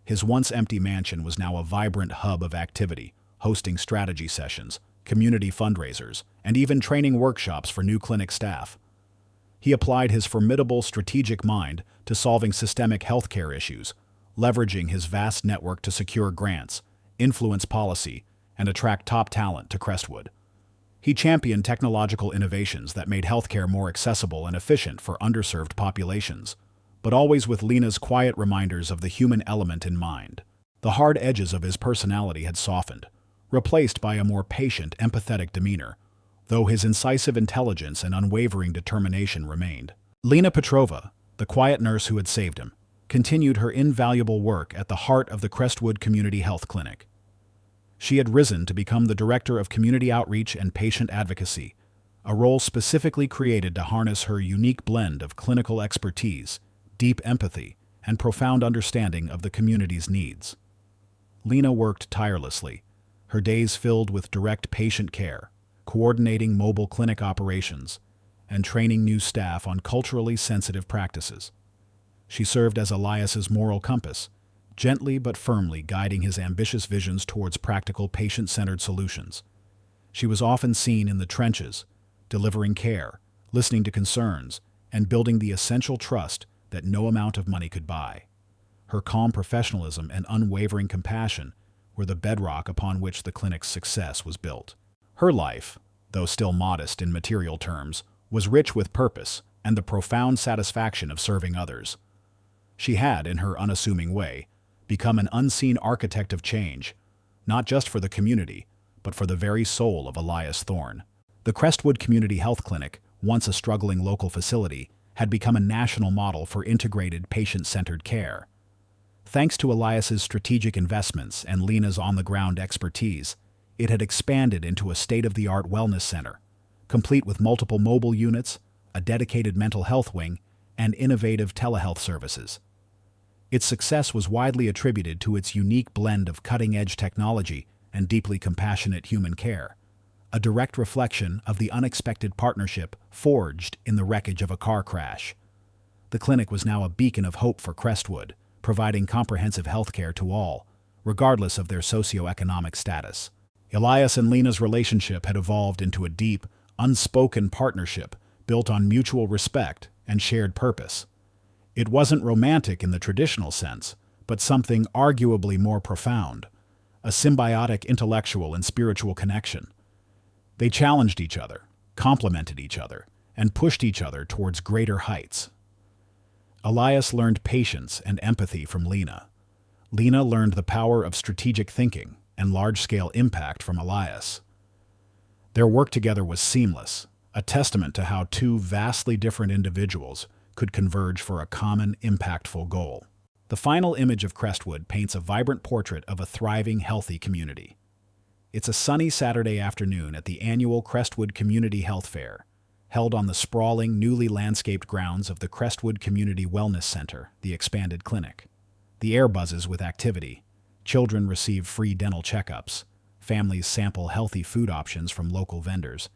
His once empty mansion was now a vibrant hub of activity, hosting strategy sessions, community fundraisers, and even training workshops for new clinic staff. He applied his formidable strategic mind to solving systemic healthcare issues, leveraging his vast network to secure grants, influence policy, and attract top talent to Crestwood. He championed technological innovations that made healthcare more accessible and efficient for underserved populations, but always with Lena's quiet reminders of the human element in mind. The hard edges of his personality had softened, replaced by a more patient, empathetic demeanor, though his incisive intelligence and unwavering determination remained. Lena Petrova, the quiet nurse who had saved him, continued her invaluable work at the heart of the Crestwood Community Health Clinic. She had risen to become the Director of Community Outreach and Patient Advocacy, a role specifically created to harness her unique blend of clinical expertise, deep empathy, and profound understanding of the community's needs. Lena worked tirelessly, her days filled with direct patient care, coordinating mobile clinic operations, and training new staff on culturally sensitive practices. She served as Elias's moral compass, gently but firmly guiding his ambitious visions towards practical patient-centered solutions. She was often seen in the trenches, delivering care, listening to concerns, and building the essential trust that no amount of money could buy. Her calm professionalism and unwavering compassion were the bedrock upon which the clinic's success was built. Her life, though still modest in material terms, was rich with purpose and the profound satisfaction of serving others. She had, in her unassuming way, become an unseen architect of change, not just for the community, but for the very soul of Elias Thorne. The Crestwood Community Health Clinic, once a struggling local facility, had become a national model for integrated, patient-centered care. Thanks to Elias's strategic investments and Lena's on-the-ground expertise, it had expanded into a state-of-the-art wellness center, complete with multiple mobile units, a dedicated mental health wing, and innovative telehealth services. Its success was widely attributed to its unique blend of cutting-edge technology and deeply compassionate human care, a direct reflection of the unexpected partnership forged in the wreckage of a car crash. The clinic was now a beacon of hope for Crestwood, providing comprehensive health care to all, regardless of their socioeconomic status. Elias and Lena's relationship had evolved into a deep, unspoken partnership built on mutual respect and shared purpose. It wasn't romantic in the traditional sense, but something arguably more profound, a symbiotic intellectual and spiritual connection. They challenged each other, complemented each other, and pushed each other towards greater heights. Elias learned patience and empathy from Lena. Lena learned the power of strategic thinking and large-scale impact from Elias. Their work together was seamless, a testament to how two vastly different individuals could converge for a common, impactful goal. The final image of Crestwood paints a vibrant portrait of a thriving, healthy community. It's a sunny Saturday afternoon at the annual Crestwood Community Health Fair, held on the sprawling, newly landscaped grounds of the Crestwood Community Wellness Center, the expanded clinic. The air buzzes with activity. Children receive free dental checkups, families sample healthy food options from local vendors,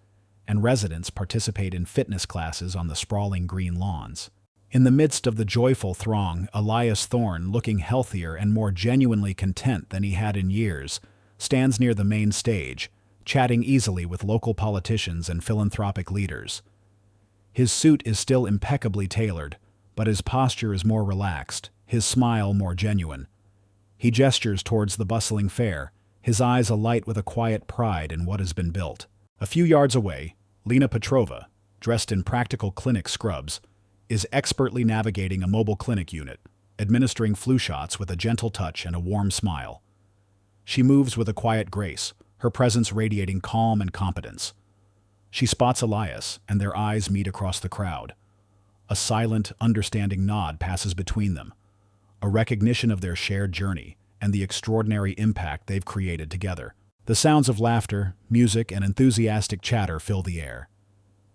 and residents participate in fitness classes on the sprawling green lawns. In the midst of the joyful throng, Elias Thorne, looking healthier and more genuinely content than he had in years, stands near the main stage, chatting easily with local politicians and philanthropic leaders. His suit is still impeccably tailored, but his posture is more relaxed, his smile more genuine. He gestures towards the bustling fair, his eyes alight with a quiet pride in what has been built. A few yards away, Lena Petrova, dressed in practical clinic scrubs, is expertly navigating a mobile clinic unit, administering flu shots with a gentle touch and a warm smile. She moves with a quiet grace, her presence radiating calm and competence. She spots Elias, and their eyes meet across the crowd. A silent, understanding nod passes between them, a recognition of their shared journey and the extraordinary impact they've created together. The sounds of laughter, music, and enthusiastic chatter fill the air.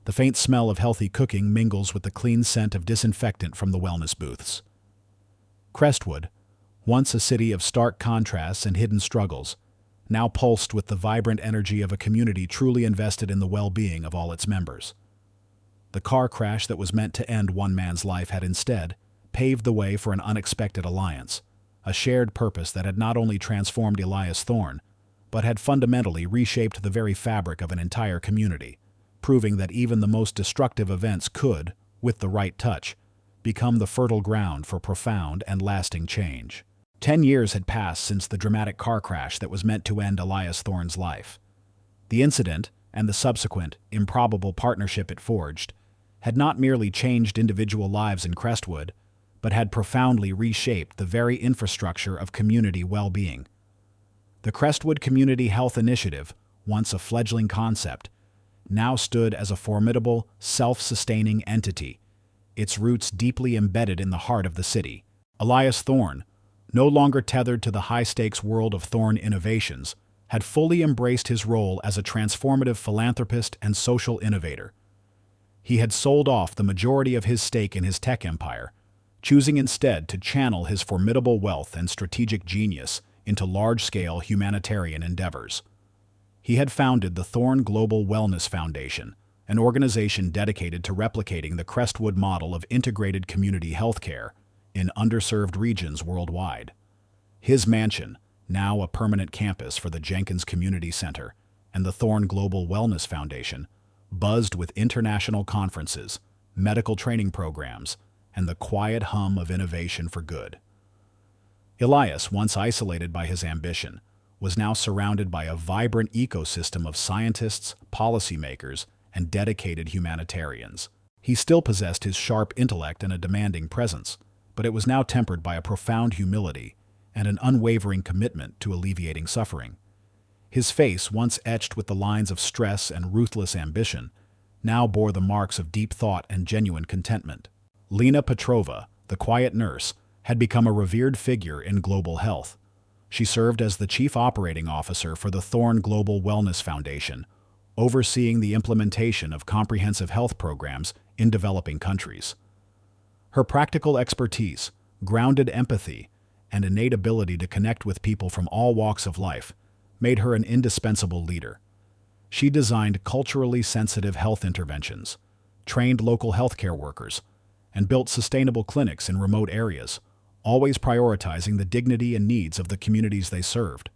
The faint smell of healthy cooking mingles with the clean scent of disinfectant from the wellness booths. Crestwood, once a city of stark contrasts and hidden struggles, now pulsed with the vibrant energy of a community truly invested in the well-being of all its members. The car crash that was meant to end one man's life had instead paved the way for an unexpected alliance, a shared purpose that had not only transformed Elias Thorne, but had fundamentally reshaped the very fabric of an entire community, proving that even the most destructive events could, with the right touch, become the fertile ground for profound and lasting change. 10 years had passed since the dramatic car crash that was meant to end Elias Thorne's life. The incident, and the subsequent, improbable partnership it forged, had not merely changed individual lives in Crestwood, but had profoundly reshaped the very infrastructure of community well-being. The Crestwood Community Health Initiative, once a fledgling concept, now stood as a formidable, self-sustaining entity, its roots deeply embedded in the heart of the city. Elias Thorne, no longer tethered to the high-stakes world of Thorne Innovations, had fully embraced his role as a transformative philanthropist and social innovator. He had sold off the majority of his stake in his tech empire, choosing instead to channel his formidable wealth and strategic genius into large-scale humanitarian endeavors. He had founded the Thorne Global Wellness Foundation, an organization dedicated to replicating the Crestwood model of integrated community healthcare in underserved regions worldwide. His mansion, now a permanent campus for the Jenkins Community Center and the Thorne Global Wellness Foundation, buzzed with international conferences, medical training programs, and the quiet hum of innovation for good. Elias, once isolated by his ambition, was now surrounded by a vibrant ecosystem of scientists, policymakers, and dedicated humanitarians. He still possessed his sharp intellect and a demanding presence, but it was now tempered by a profound humility and an unwavering commitment to alleviating suffering. His face, once etched with the lines of stress and ruthless ambition, now bore the marks of deep thought and genuine contentment. Lena Petrova, the quiet nurse, had become a revered figure in global health. She served as the chief operating officer for the Thorne Global Wellness Foundation, overseeing the implementation of comprehensive health programs in developing countries. Her practical expertise, grounded empathy, and innate ability to connect with people from all walks of life made her an indispensable leader. She designed culturally sensitive health interventions, trained local healthcare workers, and built sustainable clinics in remote areas, always prioritizing the dignity and needs of the communities they served.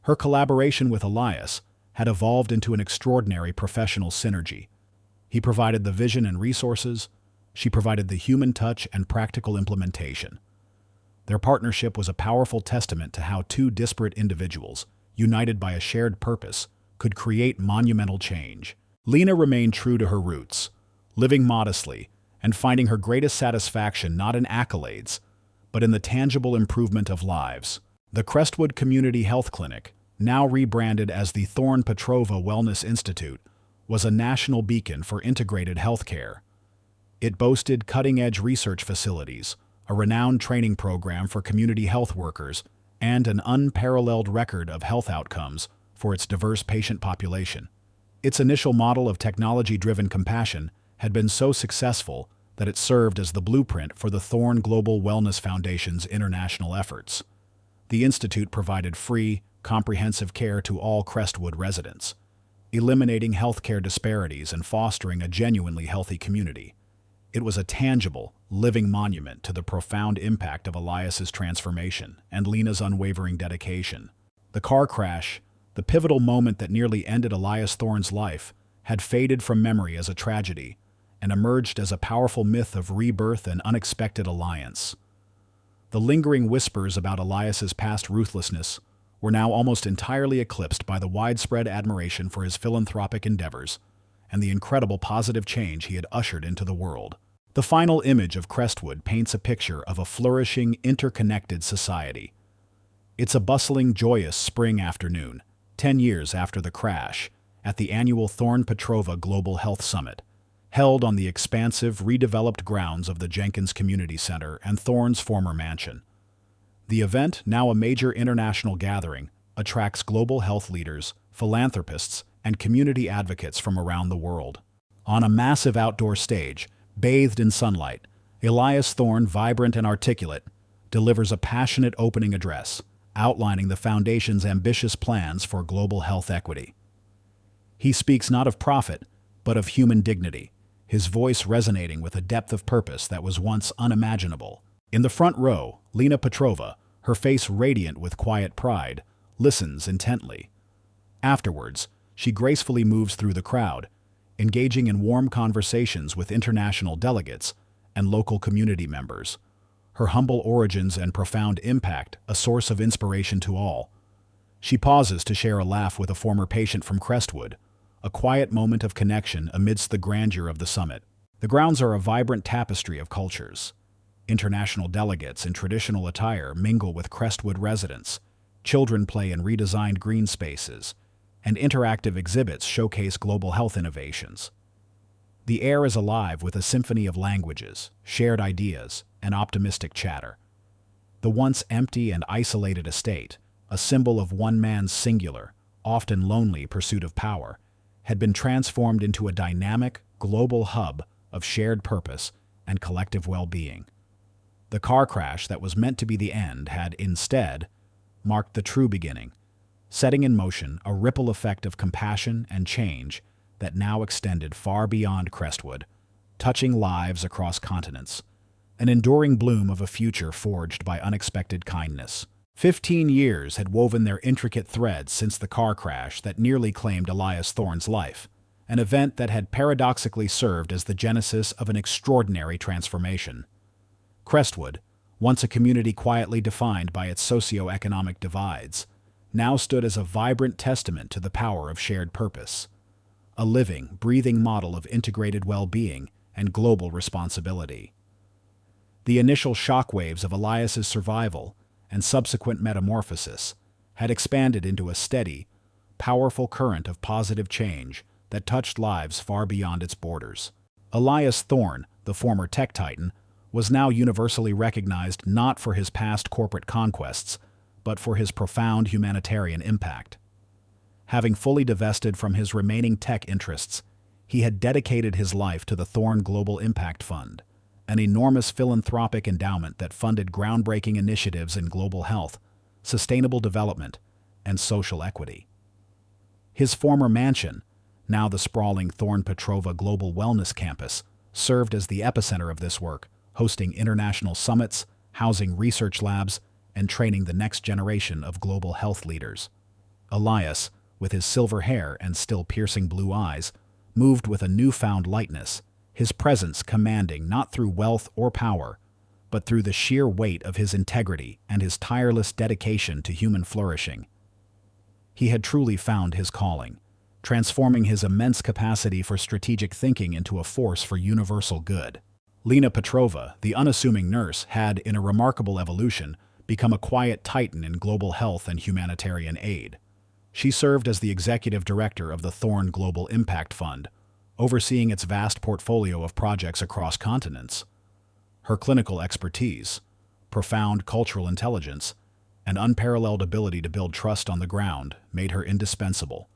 Her collaboration with Elias had evolved into an extraordinary professional synergy. He provided the vision and resources, she provided the human touch and practical implementation. Their partnership was a powerful testament to how two disparate individuals, united by a shared purpose, could create monumental change. Lena remained true to her roots, living modestly and finding her greatest satisfaction not in accolades, but in the tangible improvement of lives. The Crestwood Community Health Clinic, now rebranded as the Thorne Petrova Wellness Institute, was a national beacon for integrated healthcare. It boasted cutting-edge research facilities, a renowned training program for community health workers, and an unparalleled record of health outcomes for its diverse patient population. Its initial model of technology-driven compassion had been so successful that it served as the blueprint for the Thorne Global Wellness Foundation's international efforts. The institute provided free, comprehensive care to all Crestwood residents, eliminating healthcare disparities and fostering a genuinely healthy community. It was a tangible, living monument to the profound impact of Elias's transformation and Lena's unwavering dedication. The car crash, the pivotal moment that nearly ended Elias Thorne's life, had faded from memory as a tragedy and emerged as a powerful myth of rebirth and unexpected alliance. The lingering whispers about Elias's past ruthlessness were now almost entirely eclipsed by the widespread admiration for his philanthropic endeavors and the incredible positive change he had ushered into the world. The final image of Crestwood paints a picture of a flourishing, interconnected society. It's a bustling, joyous spring afternoon, 10 years after the crash, at the annual Thorne Petrova Global Health Summit, held on the expansive, redeveloped grounds of the Jenkins Community Center and Thorne's former mansion. The event, now a major international gathering, attracts global health leaders, philanthropists, and community advocates from around the world. On a massive outdoor stage, bathed in sunlight, Elias Thorne, vibrant and articulate, delivers a passionate opening address, outlining the Foundation's ambitious plans for global health equity. He speaks not of profit, but of human dignity, his voice resonating with a depth of purpose that was once unimaginable. In the front row, Lena Petrova, her face radiant with quiet pride, listens intently. Afterwards, she gracefully moves through the crowd, engaging in warm conversations with international delegates and local community members. Her humble origins and profound impact a source of inspiration to all. She pauses to share a laugh with a former patient from Crestwood, a quiet moment of connection amidst the grandeur of the summit. The grounds are a vibrant tapestry of cultures. International delegates in traditional attire mingle with Crestwood residents, children play in redesigned green spaces, and interactive exhibits showcase global health innovations. The air is alive with a symphony of languages, shared ideas, and optimistic chatter. The once empty and isolated estate, a symbol of one man's singular, often lonely pursuit of power, had been transformed into a dynamic, global hub of shared purpose and collective well-being. The car crash that was meant to be the end had, instead, marked the true beginning, setting in motion a ripple effect of compassion and change that now extended far beyond Crestwood, touching lives across continents, an enduring bloom of a future forged by unexpected kindness. 15 years had woven their intricate threads since the car crash that nearly claimed Elias Thorne's life, an event that had paradoxically served as the genesis of an extraordinary transformation. Crestwood, once a community quietly defined by its socio-economic divides, now stood as a vibrant testament to the power of shared purpose, a living, breathing model of integrated well-being and global responsibility. The initial shockwaves of Elias's survival and subsequent metamorphosis had expanded into a steady, powerful current of positive change that touched lives far beyond its borders. Elias Thorne, the former tech titan, was now universally recognized not for his past corporate conquests, but for his profound humanitarian impact. Having fully divested from his remaining tech interests, he had dedicated his life to the Thorne Global Impact Fund, an enormous philanthropic endowment that funded groundbreaking initiatives in global health, sustainable development, and social equity. His former mansion, now the sprawling Thorne Petrova Global Wellness Campus, served as the epicenter of this work, hosting international summits, housing research labs, and training the next generation of global health leaders. Elias, with his silver hair and still piercing blue eyes, moved with a newfound lightness, his presence commanding not through wealth or power, but through the sheer weight of his integrity and his tireless dedication to human flourishing. He had truly found his calling, transforming his immense capacity for strategic thinking into a force for universal good. Lena Petrova, the unassuming nurse, had, in a remarkable evolution, become a quiet titan in global health and humanitarian aid. She served as the executive director of the Thorne Global Impact Fund, overseeing its vast portfolio of projects across continents. Her clinical expertise, profound cultural intelligence, and unparalleled ability to build trust on the ground made her indispensable.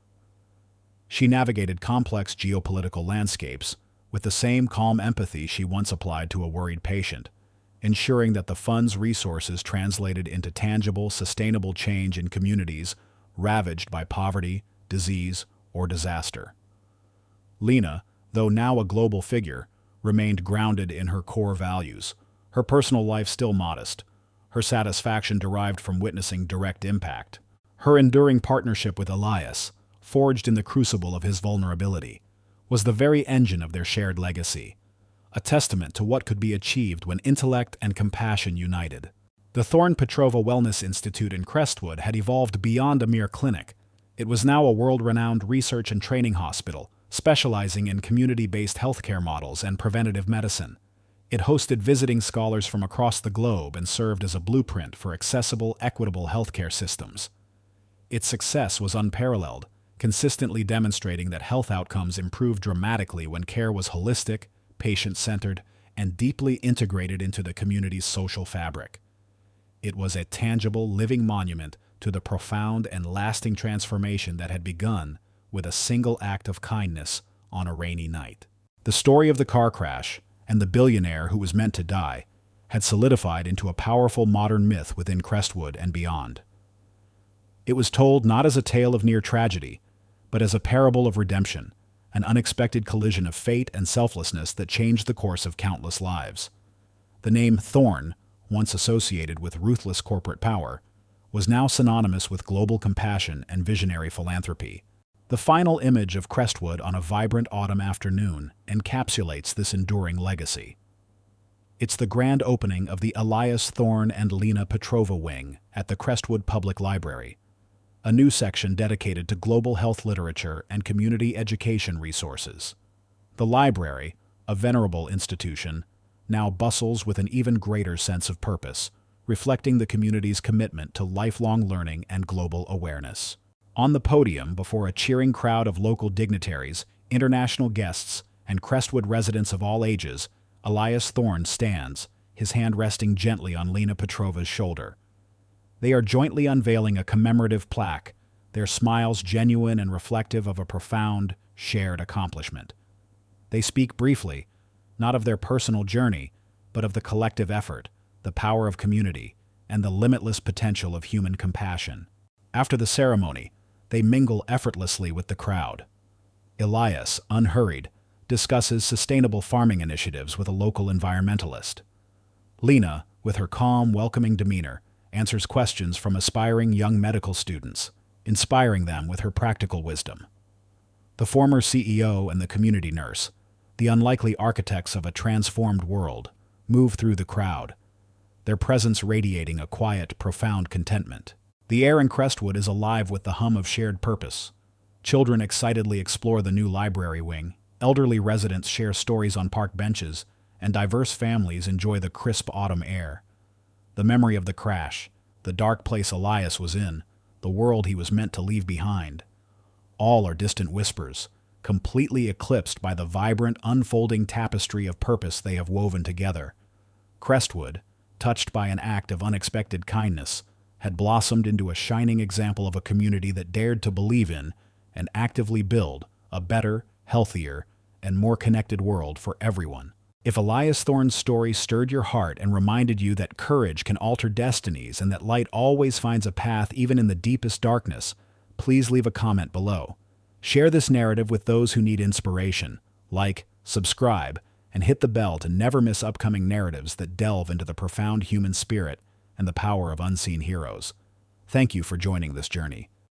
She navigated complex geopolitical landscapes with the same calm empathy she once applied to a worried patient, ensuring that the fund's resources translated into tangible, sustainable change in communities ravaged by poverty, disease, or disaster. Lena, though now a global figure, remained grounded in her core values, her personal life still modest, her satisfaction derived from witnessing direct impact. Her enduring partnership with Elias, forged in the crucible of his vulnerability, was the very engine of their shared legacy, a testament to what could be achieved when intellect and compassion united. The Thorne Petrova Wellness Institute in Crestwood had evolved beyond a mere clinic. It was now a world-renowned research and training hospital, specializing in community-based healthcare models and preventative medicine. It hosted visiting scholars from across the globe and served as a blueprint for accessible, equitable healthcare systems. Its success was unparalleled, consistently demonstrating that health outcomes improved dramatically when care was holistic, patient-centered, and deeply integrated into the community's social fabric. It was a tangible, living monument to the profound and lasting transformation that had begun with a single act of kindness on a rainy night. The story of the car crash and the billionaire who was meant to die had solidified into a powerful modern myth within Crestwood and beyond. It was told not as a tale of near tragedy, but as a parable of redemption, an unexpected collision of fate and selflessness that changed the course of countless lives. The name Thorne, once associated with ruthless corporate power, was now synonymous with global compassion and visionary philanthropy. The final image of Crestwood on a vibrant autumn afternoon encapsulates this enduring legacy. It's the grand opening of the Elias Thorne and Lena Petrova Wing at the Crestwood Public Library, a new section dedicated to global health literature and community education resources. The library, a venerable institution, now bustles with an even greater sense of purpose, reflecting the community's commitment to lifelong learning and global awareness. On the podium, before a cheering crowd of local dignitaries, international guests, and Crestwood residents of all ages, Elias Thorne stands, his hand resting gently on Lena Petrova's shoulder. They are jointly unveiling a commemorative plaque, their smiles genuine and reflective of a profound, shared accomplishment. They speak briefly, not of their personal journey, but of the collective effort, the power of community, and the limitless potential of human compassion. After the ceremony, they mingle effortlessly with the crowd. Elias, unhurried, discusses sustainable farming initiatives with a local environmentalist. Lena, with her calm, welcoming demeanor, answers questions from aspiring young medical students, inspiring them with her practical wisdom. The former CEO and the community nurse, the unlikely architects of a transformed world, move through the crowd, their presence radiating a quiet, profound contentment. The air in Crestwood is alive with the hum of shared purpose. Children excitedly explore the new library wing, elderly residents share stories on park benches, and diverse families enjoy the crisp autumn air. The memory of the crash, the dark place Elias was in, the world he was meant to leave behind. All are distant whispers, completely eclipsed by the vibrant, unfolding tapestry of purpose they have woven together. Crestwood, touched by an act of unexpected kindness, had blossomed into a shining example of a community that dared to believe in and actively build a better, healthier, and more connected world for everyone. If Elias Thorne's story stirred your heart and reminded you that courage can alter destinies and that light always finds a path even in the deepest darkness, please leave a comment below. Share this narrative with those who need inspiration. Like, subscribe, and hit the bell to never miss upcoming narratives that delve into the profound human spirit and the power of unseen heroes. Thank you for joining this journey.